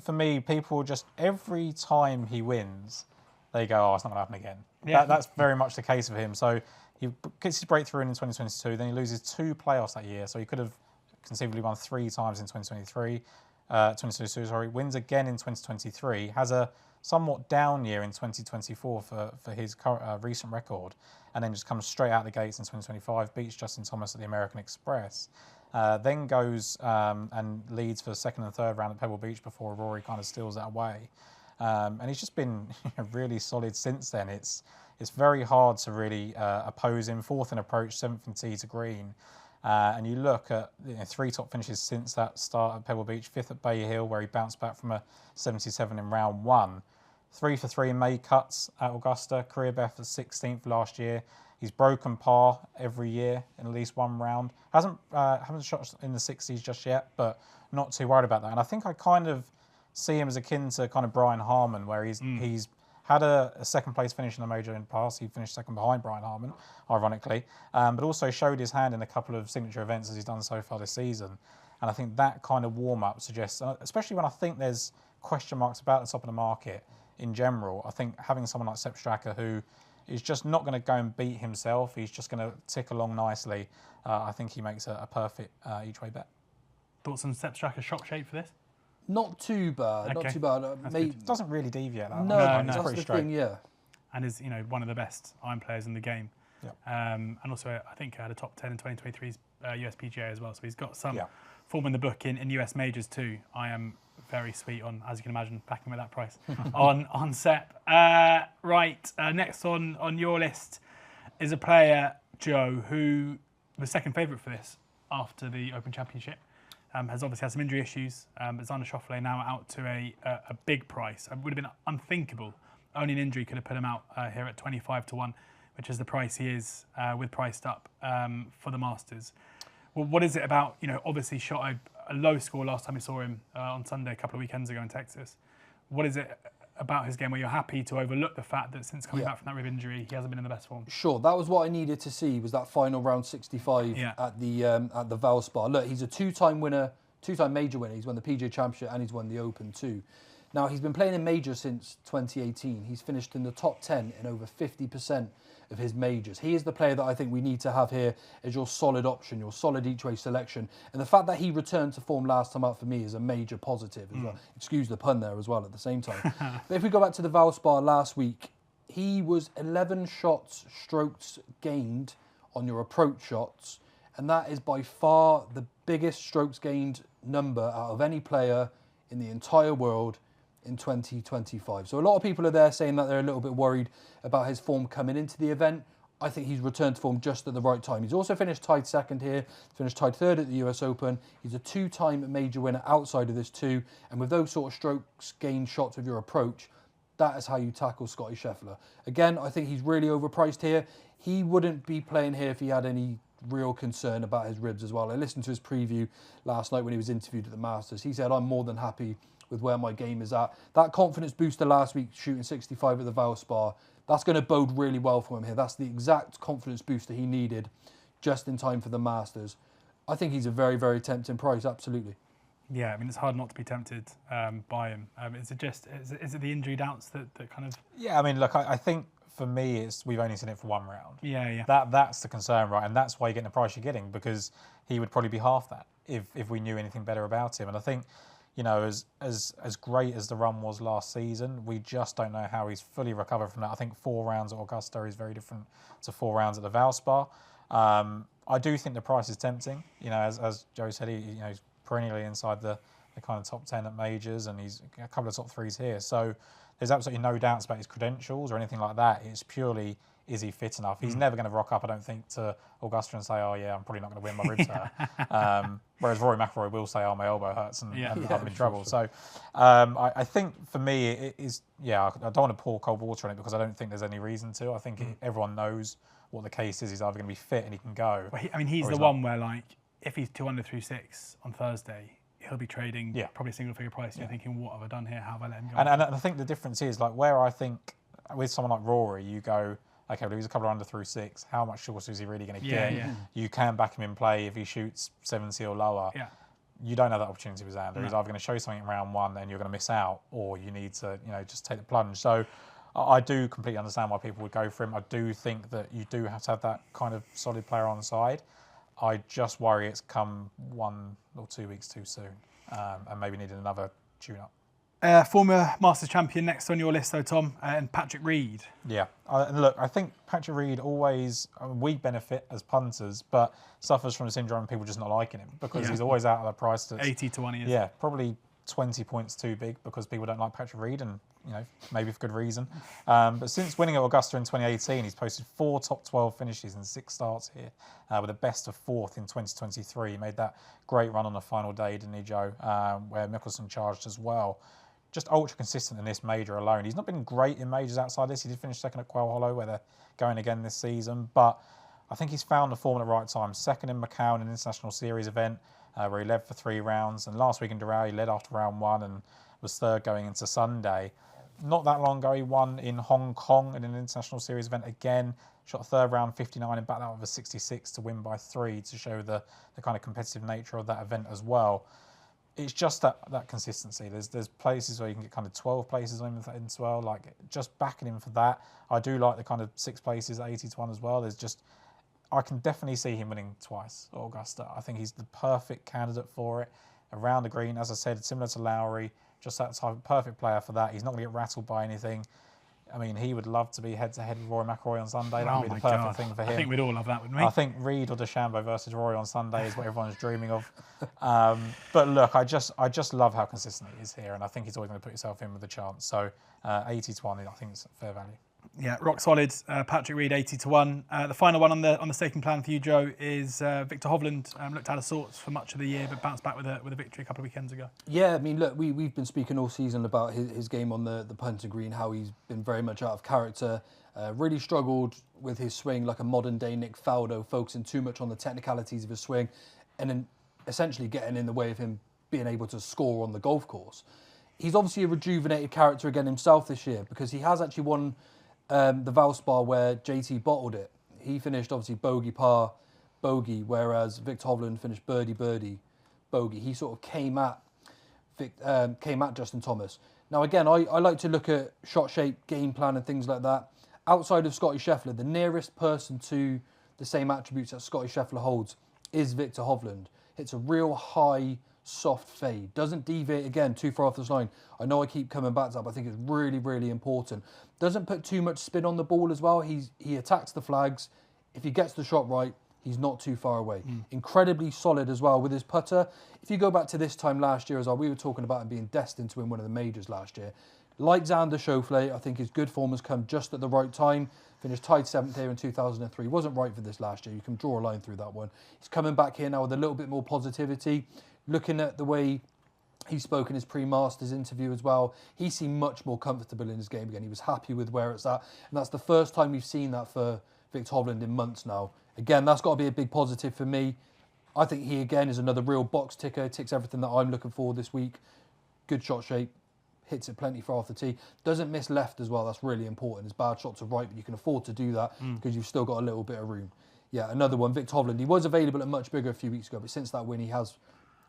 for me, people just every time he wins, they go, "Oh, it's not going to happen again." Yeah. That's very much the case for him. So he gets his breakthrough in 2022, then he loses 2 playoffs that year. So he could have conceivably won 3 times in 2023. 2022, sorry, wins again in 2023, has a somewhat down year in 2024 for his recent record, and then just comes straight out the gates in 2025, beats Justin Thomas at the American Express, then goes and leads for the second and third round at Pebble Beach before Rory kind of steals that away. And he's just been really solid since then. It's very hard to really oppose him. Fourth in approach, seventh in tee to green. And you look at 3 top finishes since that start at Pebble Beach, 5th at Bay Hill, where he bounced back from a 77 in round 1. 3 for 3 in May cuts at Augusta, career best at 16th last year. He's broken par every year in at least one round. Haven't shot in the 60s just yet, but not too worried about that. And I think I kind of see him as akin to kind of Brian Harman, where he's had a second place finish in the major in the past. He finished second behind Brian Harman, ironically, but also showed his hand in a couple of signature events as he's done so far this season. And I think that kind of warm-up suggests, especially when I think there's question marks about the top of the market in general, I think having someone like Sepp Straka, who is just not going to go and beat himself, he's just going to tick along nicely, I think he makes a perfect each-way bet. Thoughts on Sepp Straka's shot shape for this? Not too bad, not too bad. Doesn't really deviate that much. No, It's that's pretty the straight. thing, yeah. And is one of the best iron players in the game. Yep. And also, I think had a top 10 in 2023's US PGA as well. So he's got some form in the book in US majors too. I am very sweet on, as you can imagine, backing with that price on Sepp. Next on your list is a player, Joe, who was second favourite for this after the Open Championship. Has obviously had some injury issues. Xander Schauffele now out to a big price. It would have been unthinkable. Only an injury could have put him out here at 25 to 1, which is the price he is with priced up for the Masters. Well, what is it about, obviously shot a low score last time we saw him on Sunday a couple of weekends ago in Texas. What is it about his game where you're happy to overlook the fact that since coming back from that rib injury, he hasn't been in the best form? Sure, that was what I needed to see, was that final round 65 at the Valspar. Look, he's a two-time winner, two-time major winner. He's won the PGA Championship and he's won the Open too. Now, he's been playing in majors since 2018. He's finished in the top 10 in over 50% of his majors. He is the player that I think we need to have here as your solid option, your solid each-way selection. And the fact that he returned to form last time out for me is a major positive as well. Excuse the pun there as well at the same time. But if we go back to the Valspar last week, he was 11 strokes gained on your approach shots. And that is by far the biggest strokes gained number out of any player in the entire world in 2025. So a lot of people are there saying that they're a little bit worried about his form coming into the event. I think he's returned to form just at the right time. He's also finished tied second here, finished tied third at the US Open. He's a two-time major winner outside of this too. And with those sort of strokes gained shots of your approach, that is how you tackle Scottie Scheffler. Again, I think he's really overpriced here. He wouldn't be playing here if he had any real concern about his ribs as well. I listened to his preview last night when he was interviewed at the Masters. He said, I'm more than happy with where my game is at. That confidence booster last week, shooting 65 at the Valspar, that's going to bode really well for him here. That's the exact confidence booster he needed just in time for the Masters. I think he's a very, very tempting price, absolutely. Yeah, I mean, it's hard not to be tempted by him. Is it the injury doubts that kind of... Yeah, I mean, look, I think for me, we've only seen it for one round. Yeah. That's the concern, right? And that's why you're getting the price you're getting, because he would probably be half that if we knew anything better about him. And I think, as great as the run was last season, we just don't know how he's fully recovered from that. I think 4 rounds at Augusta is very different to 4 rounds at the Valspar. I do think the price is tempting. As Joe said, he's perennially inside the kind of top 10 at majors, and he's a couple of top 3s here. So there's absolutely no doubts about his credentials or anything like that. It's purely, is he fit enough? He's never going to rock up, I don't think, to Augusta and say, oh yeah, I'm probably not going to win, my ribs hurt. Whereas Rory McIlroy will say, oh, my elbow hurts and I'm in trouble. Sure. So I think for me, it is, I don't want to pour cold water on it because I don't think there's any reason to. I think everyone knows what the case is. He's either going to be fit and he can go. Well, he's the one where, like, if he's 2 under through 6 on Thursday, he'll be trading probably a single figure price. You're thinking, what have I done here? How have I let him go? And I think the difference is, like, where I think with someone like Rory, you go, okay, well, he's a couple of under through 6. How much shorter is he really going to get? Yeah. You can back him in play if he shoots 70 or lower. Yeah. You don't have that opportunity with Xander. No. He's either going to show you something in round 1 and you're going to miss out, or you need to, just take the plunge. So I do completely understand why people would go for him. I do think that you do have to have that kind of solid player on the side. I just worry it's come 1 or 2 weeks too soon, and maybe needed another tune-up. Former Masters champion next on your list, though, Tom, and Patrick Reed. Yeah, look, I think Patrick Reed always, we benefit as punters, but suffers from the syndrome of people just not liking him because he's always out of the price. 80 to 1 he is. Yeah, probably 20 points too big because people don't like Patrick Reed, and maybe for good reason. But since winning at Augusta in 2018, he's posted 4 top 12 finishes and 6 starts here, with a best of 4th in 2023. He made that great run on the final day, didn't he, Joe? Where Mickelson charged as well. Just ultra consistent in this major alone. He's not been great in majors outside this. He did finish second at Quail Hollow, where they're going again this season. But I think he's found the form at the right time. Second in Macau in an International Series event, where he led for 3 rounds. And last week in Doral, he led after round 1 and was third going into Sunday. Not that long ago, he won in Hong Kong in an International Series event again. Shot a third round 59 and backed that with a 66 to win by 3 to show the kind of competitive nature of that event as well. It's just that consistency. There's places where you can get kind of 12 places on him as well. Like, just backing him for that. I do like the kind of 6 places at 80 to 1 as well. I can definitely see him winning twice at Augusta. I think he's the perfect candidate for it. Around the green, as I said, similar to Lowry, just that type of perfect player for that. He's not going to get rattled by anything. I mean, he would love to be head-to-head with Rory McIlroy on Sunday. That would be the perfect thing for him. I think we'd all love that, wouldn't we? I think Reed or DeChambeau versus Rory on Sunday is what everyone's dreaming of. But look, I just love how consistent he is here, and I think he's always going to put himself in with a chance. So 80 to 1, I think it's fair value. Yeah, rock solid. Patrick Reed, 80 to 1. The final one on the staking plan for you, Joe, is Viktor Hovland. Looked out of sorts for much of the year, but bounced back with a victory a couple of weekends ago. Yeah, I mean, look, we've been speaking all season about his game on the Punting Green, how he's been very much out of character. Really struggled with his swing, like a modern day Nick Faldo, focusing too much on the technicalities of his swing, and then essentially getting in the way of him being able to score on the golf course. He's obviously a rejuvenated character again himself this year, because he has actually won the Valspar where JT bottled it. He finished obviously bogey, par, bogey, whereas Viktor Hovland finished birdie, birdie, bogey. He sort of came at Justin Thomas. Now again, I like to look at shot shape, game plan and things like that. Outside of Scottie Scheffler, the nearest person to the same attributes that Scottie Scheffler holds is Viktor Hovland. It's a real high, soft fade. Doesn't deviate again too far off this line. I know I keep coming back to that, but I think it's really, really important. Doesn't put too much spin on the ball as well. He attacks the flags. If he gets the shot right, he's not too far away. Incredibly solid as well with his putter. If you go back to this time last year as well, we were talking about him being destined to win one of the majors last year. Like Xander Schauffele, I think his good form has come just at the right time. Finished tied 7th here in 2003. Wasn't right for this last year. You can draw a line through that one. He's coming back here now with a little bit more positivity. Looking at the way he spoke in his pre-Masters interview as well, he seemed much more comfortable in his game again. He was happy with where it's at. And that's the first time we've seen that for Viktor Hovland in months now. Again, that's got to be a big positive for me. I think he, again, is another real box ticker. Ticks everything that I'm looking for this week. Good shot shape. Hits it plenty far off the tee. Doesn't miss left as well. That's really important. His bad shots are right, but you can afford to do that because you've still got a little bit of room. Yeah, another one. Viktor Hovland. He was available at much bigger a few weeks ago, but since that win, he has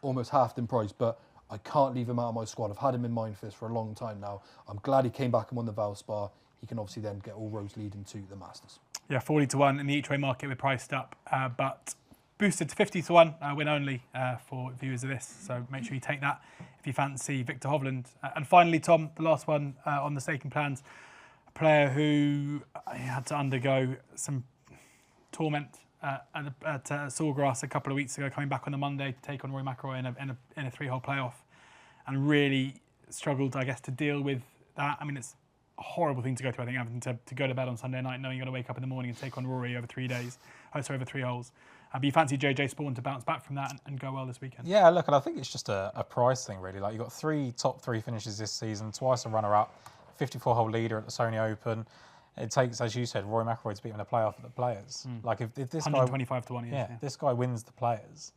almost halved in price, but I can't leave him out of my squad. I've had him in mind for this for a long time now. I'm glad he came back and won the Valspar. He can obviously then get all roads leading to the Masters. Yeah, 40 to 1 in the each-way market. We're priced up, but boosted to 50 to 1, win only for viewers of this. So make sure you take that if you fancy Viktor Hovland. And finally, Tom, the last one on the staking plans, a player who had to undergo some torment at Sawgrass a couple of weeks ago, coming back on the Monday to take on Rory McIlroy in a 3-hole playoff, and really struggled, I guess, to deal with that. I mean, it's a horrible thing to go through, I think, having to go to bed on Sunday night knowing you're going to wake up in the morning and take on Rory over 3 days. Over 3 holes. But you fancy JJ Spaun to bounce back from that and go well this weekend? Yeah, look, and I think it's just a price thing, really. Like, you've got 3 top 3 finishes this season, twice a runner-up, 54-hole leader at the Sony Open. It takes, as you said, Rory McIlroy to beat him in a playoff at the Players. Like, if this 125 to 1, yeah, this guy wins the Players,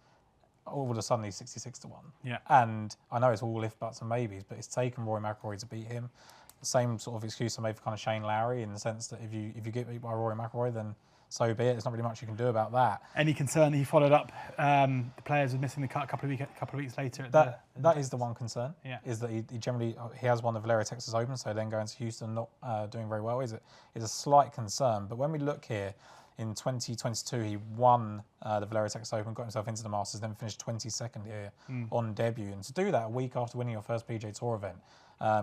all of a sudden he's 66 to 1. Yeah. And I know it's all if, buts and maybes, but it's taken Rory McIlroy to beat him. The same sort of excuse I made for kind of Shane Lowry, in the sense that if you get beat by Rory McIlroy, then so be it. There's not really much you can do about that. Any concern he followed up the Players with missing the cut a couple of weeks later? That is the one concern. Yeah. Is that he generally has won the Valero Texas Open, so then going to Houston not doing very well is a slight concern. But when we look here, In 2022, he won the Valero Texas Open, got himself into the Masters, then finished 22nd here on debut. And to do that a week after winning your first PGA Tour event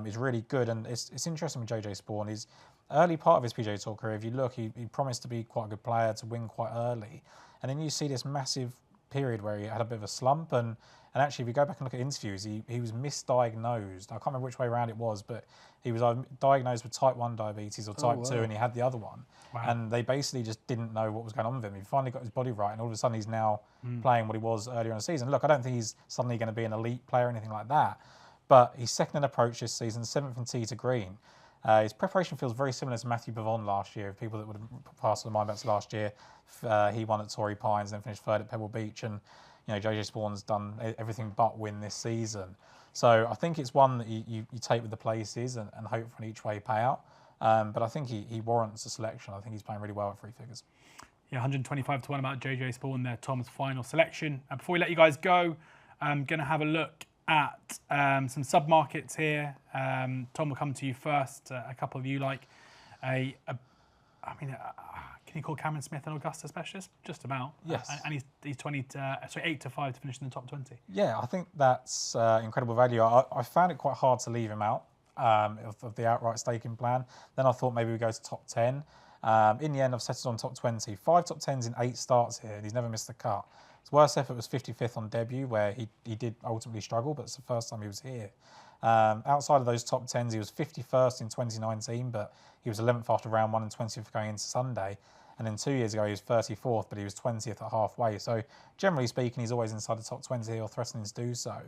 is really good. And it's interesting with JJ Spaun. His early part of his PGA Tour career, if you look, he promised to be quite a good player, to win quite early. And then you see this massive period where he had a bit of a slump. And actually, if you go back and look at interviews, he was misdiagnosed. I can't remember which way around it was, but he was diagnosed with type 1 diabetes or type 2, and he had the other one. Wow. And they basically just didn't know what was going on with him. He finally got his body right, and all of a sudden he's now playing what he was earlier in the season. Look, I don't think he's suddenly going to be an elite player or anything like that, but he's second in approach this season, 7th in tee to green. His preparation feels very similar to Matthew Bavon last year. People that would have passed on the Mindbets last year, he won at Torrey Pines, then finished third at Pebble Beach, and JJ Spaun's done everything but win this season. So I think it's one that you take with the places and hope for an each way payout. But I think he warrants a selection. I think he's playing really well at 3 figures. Yeah, 125 to 1 about JJ Spaun there, Tom's final selection. And before we let you guys go, I'm going to have a look at some sub-markets here. Tom, will come to you first. A couple of you like can you call Cameron Smith an Augusta specialist? Just about. Yes. And he's 8 to 5 to finish in the top 20. Yeah, I think that's incredible value. I found it quite hard to leave him out of the outright staking plan. Then I thought maybe we go to top 10. In the end, I've settled on top 20. 5 top 10s in 8 starts here, and he's never missed a cut. His worst effort was 55th on debut, where he did ultimately struggle, but it's the first time he was here. Outside of those top 10s, he was 51st in 2019, but he was 11th after round 1 and 20th going into Sunday. And then 2 years ago, he was 34th, but he was 20th at halfway. So generally speaking, he's always inside the top 20 or threatening to do so.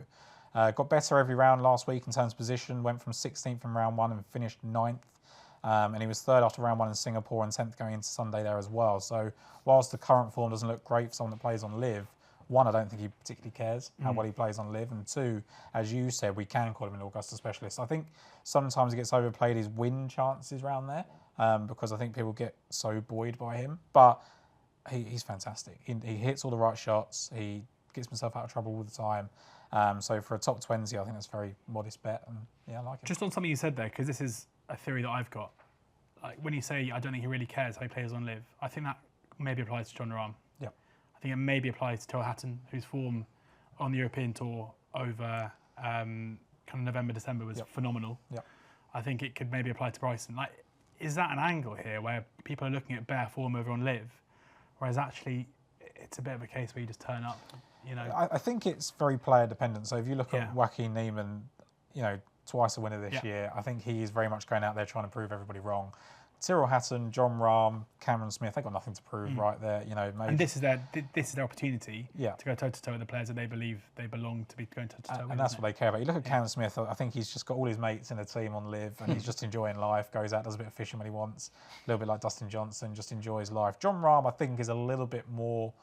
Got better every round last week in terms of position, went from 16th from round 1 and finished 9th. And he was 3rd after round 1 in Singapore and 10th going into Sunday there as well. So whilst the current form doesn't look great for someone that plays on live, 1, I don't think he particularly cares how well he plays on live. And 2, as you said, we can call him an Augusta specialist. I think sometimes he gets overplayed his win chances around there because I think people get so buoyed by him. But he's fantastic. He hits all the right shots. He gets himself out of trouble all the time. So for a top 20, I think that's a very modest bet. And yeah, I like it. Just on something you said there, because this is a theory that I've got. Like when you say, I don't think he really cares how he plays on live, I think that maybe applies to Jon Rahm. Yeah. I think it maybe applies to Tyrrell Hatton, whose form on the European Tour over kind of November, December was phenomenal. Yeah. I think it could maybe apply to Bryson. Like, is that an angle here where people are looking at bare form over on live, whereas actually it's a bit of a case where you just turn up, I think it's very player dependent. So if you look at Joaquin Niemann, twice a winner this year, I think he is very much going out there trying to prove everybody wrong. Tyrrell Hatton, Jon Rahm, Cameron Smith, they've got nothing to prove right there. Maybe. And this is their opportunity to go toe-to-toe with the players that they believe they belong to be going toe-to-toe with. And that's what they care about. You look at Cameron Smith, I think he's just got all his mates in a team on live and he's just enjoying life, goes out, does a bit of fishing when he wants, a little bit like Dustin Johnson, just enjoys life. Jon Rahm, I think, is a little bit more,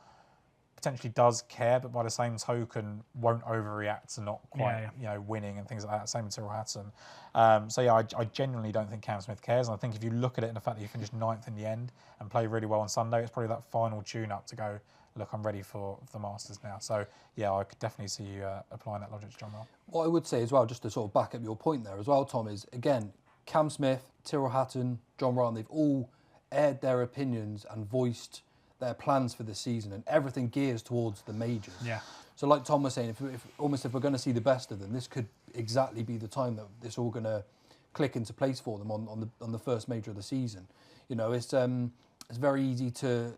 potentially does care, but by the same token won't overreact to not quite winning and things like that. Same with Tyrrell Hatton. I genuinely don't think Cam Smith cares. And I think if you look at it and the fact that he finished 9th in the end and played really well on Sunday, it's probably that final tune-up to go, look, I'm ready for the Masters now. So I could definitely see you applying that logic to Jon Rahm. What I would say as well, just to sort of back up your point there as well, Tom, is again, Cam Smith, Tyrrell Hatton, Jon Rahm, they've all aired their opinions and voiced their plans for the season, and everything gears towards the majors. Yeah. So like Tom was saying, if we're going to see the best of them, this could exactly be the time that this all going to click into place for them on the first major of the season. It's very easy to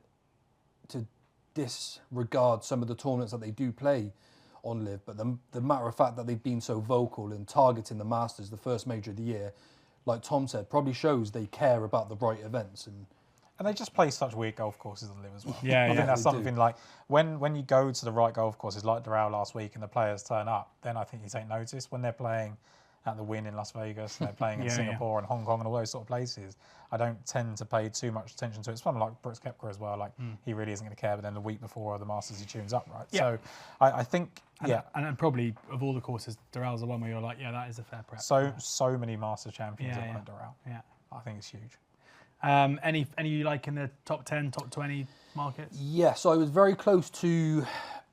disregard some of the tournaments that they do play on live, but the matter of fact that they've been so vocal in targeting the Masters, the first major of the year, like Tom said, probably shows they care about the right events. And they just play such weird golf courses on live as well. I think that's something like when you go to the right golf courses like Doral last week and the players turn up, then I think you take notice. When they're playing at the Wynn in Las Vegas and they're playing in Singapore and Hong Kong and all those sort of places, I don't tend to pay too much attention to it. It's someone like Brooks Koepka as well. Like he really isn't going to care, but then the week before the Masters he tunes up, right? Yeah. So I think and probably of all the courses, Doral's the one where you're like, that is a fair prep. So many Masters champions at Doral. Yeah, I think it's huge. Any you like in the top 10, top 20 markets? Yeah, so I was very close to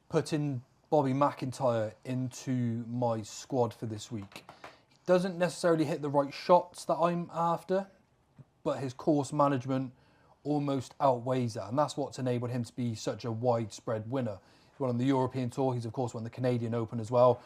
putting Bobby McIntyre into my squad for this week. He doesn't necessarily hit the right shots that I'm after, but his course management almost outweighs that. And that's what's enabled him to be such a widespread winner. He's won on the European Tour. He's, of course, won the Canadian Open as well.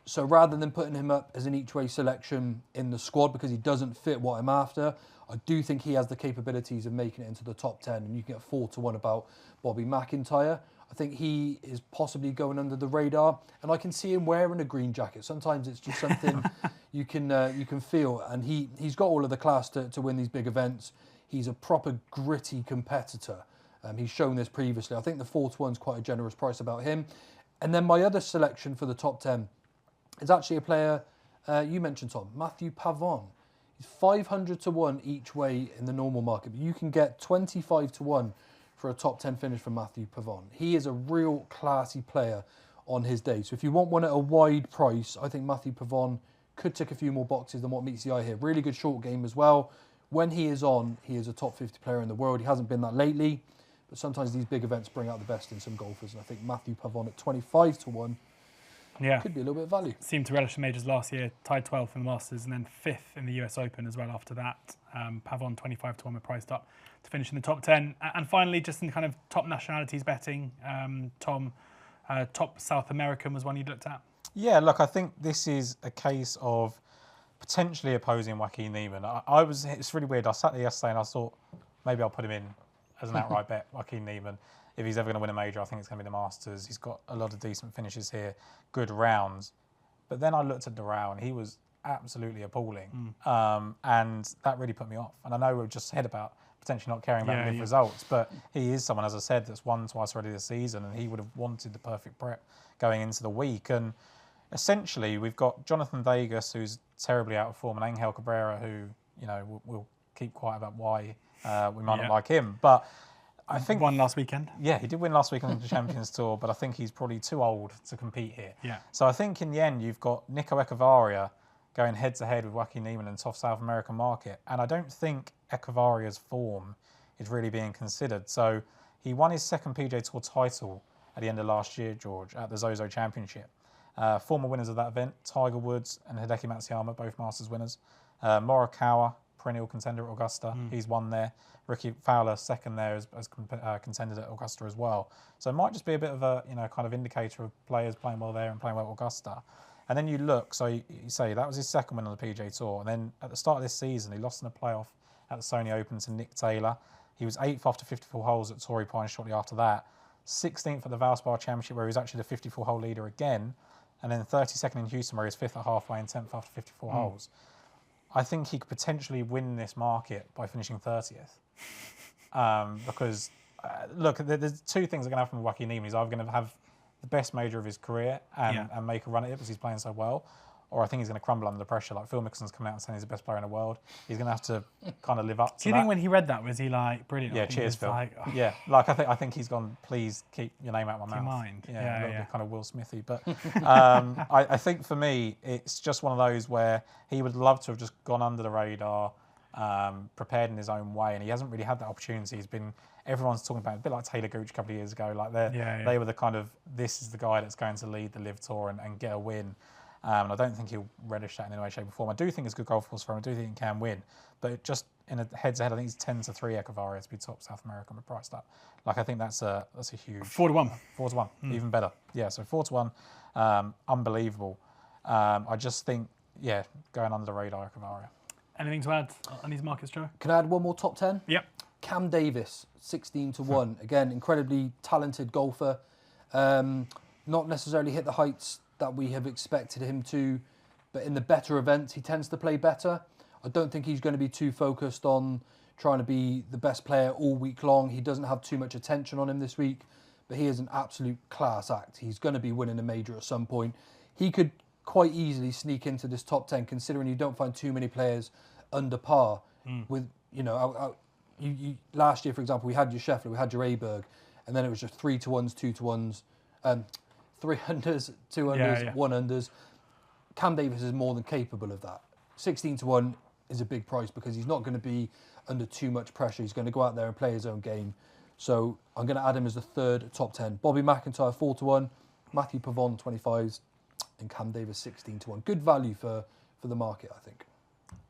So rather than putting him up as an each-way selection in the squad because he doesn't fit what I'm after, I do think he has the capabilities of making it into the top 10. And you can get 4-1 about Bobby McIntyre. I think he is possibly going under the radar. And I can see him wearing a green jacket. Sometimes it's just something you can feel. And he's got all of the class to win these big events. He's a proper gritty competitor. He's shown this previously. I think the 4-1's quite a generous price about him. And then my other selection for the top 10 is actually a player you mentioned, Tom, Matthew Pavon. He's 500-1 each way in the normal market, but you can get 25-1 for a top 10 finish from Matthew Pavon. He is a real classy player on his day. So if you want one at a wide price, I think Matthew Pavon could tick a few more boxes than what meets the eye here. Really good short game as well. When he is on, he is a top 50 player in the world. He hasn't been that lately, but sometimes these big events bring out the best in some golfers. And I think Matthew Pavon at 25-1 could be a little bit of value. Seemed to relish the majors last year, tied 12th in the Masters and then 5th in the US Open as well after that. Pavon 25-1 were priced up to finish in the top 10. And finally, just in kind of top nationalities betting, Tom, top South American was one you looked at? Yeah, look, I think this is a case of potentially opposing Joaquin Niemann. It's really weird. I sat there yesterday and I thought maybe I'll put him in as an outright bet, Joaquin Niemann. If he's ever going to win a major, I think it's going to be the Masters. He's got a lot of decent finishes here, good rounds. But then I looked at Tyrrell and he was absolutely appalling. And that really put me off. And I know we've just said about potentially not caring about live results, but he is someone, as I said, that's won twice already this season, and he would have wanted the perfect prep going into the week. And essentially, we've got Jonathan Vegas, who's terribly out of form, and Angel Cabrera, who, you know, we'll keep quiet about why we might not like him. But I think won last weekend. Yeah, he did win last week on the Champions Tour, but I think he's probably too old to compete here. Yeah. So I think in the end, you've got Nico Echevarria going head-to-head with Joaquin Niemann in the top South American market. And I don't think Echevarria's form is really being considered. So he won his second PGA Tour title at the end of last year, George, at the Zozo Championship. Former winners of that event, Tiger Woods and Hideki Matsuyama, both Masters winners. Morikawa, perennial contender at Augusta, he's won there. Ricky Fowler, second there as contended at Augusta as well. So it might just be a bit of a kind of indicator of players playing well there and playing well at Augusta. And then you look, so you say that was his second win on the PGA Tour. And then at the start of this season, he lost in a playoff at the Sony Open to Nick Taylor. He was 8th after 54 holes at Torrey Pines shortly after that. 16th at the Valspar Championship, where he was actually the 54-hole leader again. And then 32nd in Houston, where he was 5th at halfway and 10th after 54 holes. I think he could potentially win this market by finishing 30th. Because, look, there's two things that are going to happen with Joaquin Niemann. He's either going to have the best major of his career and make a run at it because he's playing so well, or I think he's going to crumble under the pressure. Like Phil Mickelson's coming out and saying he's the best player in the world. He's going to have to kind of live up to that. Do you think when he read that, was he like, brilliant? Yeah, cheers, Phil. Like, oh. Yeah, like I think he's gone, please keep your name out of my mouth. Mind. Yeah, a little bit kind of Will Smithy. But I think for me, it's just one of those where he would love to have just gone under the radar, prepared in his own way, and he hasn't really had that opportunity. Everyone's talking about it, a bit like Taylor Gooch a couple of years ago. Like they were the kind of, this is the guy that's going to lead the Live Tour and get a win. And I don't think he'll relish that in any way, shape or form. I do think it's a good golf course for him. I do think he can win. But just in a head-to-head, I think he's 10-3 Echevarria to be top South American, but priced up. Like, I think that's a huge... 4-1. 4-1, even better. Yeah, so 4-1, unbelievable. I just think, going under the radar, Echevarria. Anything to add on these markets, Joe? Can I add one more top 10? Yep. Cam Davis, 16-1. Again, incredibly talented golfer. Not necessarily hit the heights that we have expected him to, but in the better events, he tends to play better. I don't think he's going to be too focused on trying to be the best player all week long. He doesn't have too much attention on him this week, but he is an absolute class act. He's going to be winning a major at some point. He could quite easily sneak into this top 10, considering you don't find too many players under par. With, last year, for example, we had your Scheffler, we had your Aberg, and then it was just 3-1s, 2-1s, 3 unders, 2 unders, 1 unders. Cam Davis is more than capable of that. 16-1 is a big price because he's not going to be under too much pressure. He's going to go out there and play his own game. So I'm going to add him as the third top 10. Bobby McIntyre 4-1, Matthew Pavon 25s, and Cam Davis 16-1. Good value for the market, I think.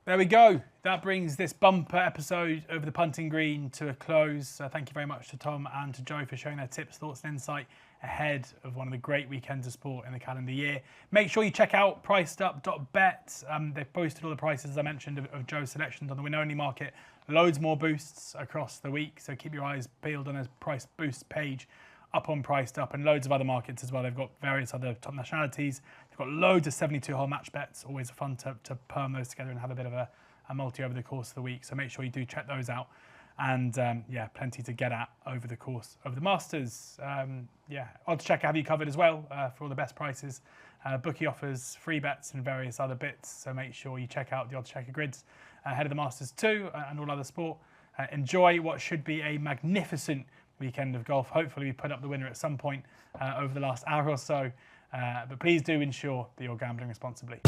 There we go. That brings this bumper episode of the Punting Green to a close. Thank you very much to Tom and to Joe for sharing their tips, thoughts and insight ahead of one of the great weekends of sport in the calendar year. Make sure you check out pricedup.bet. They've posted all the prices, as I mentioned, of Joe's selections on the win-only market. Loads more boosts across the week, so keep your eyes peeled on a price boost page up on Priced Up, and loads of other markets as well. They've got various other top nationalities. They've got loads of 72-hole match bets. Always fun to perm those together and have a bit of a multi over the course of the week. So make sure you do check those out. And plenty to get at over the course of the Masters. Oddschecker have you covered as well for all the best prices, bookie offers, free bets and various other bits. So make sure you check out the Oddschecker grids ahead of the Masters 2 and all other sport. Enjoy what should be a magnificent weekend of golf. Hopefully we put up the winner at some point over the last hour or so. But please do ensure that you're gambling responsibly.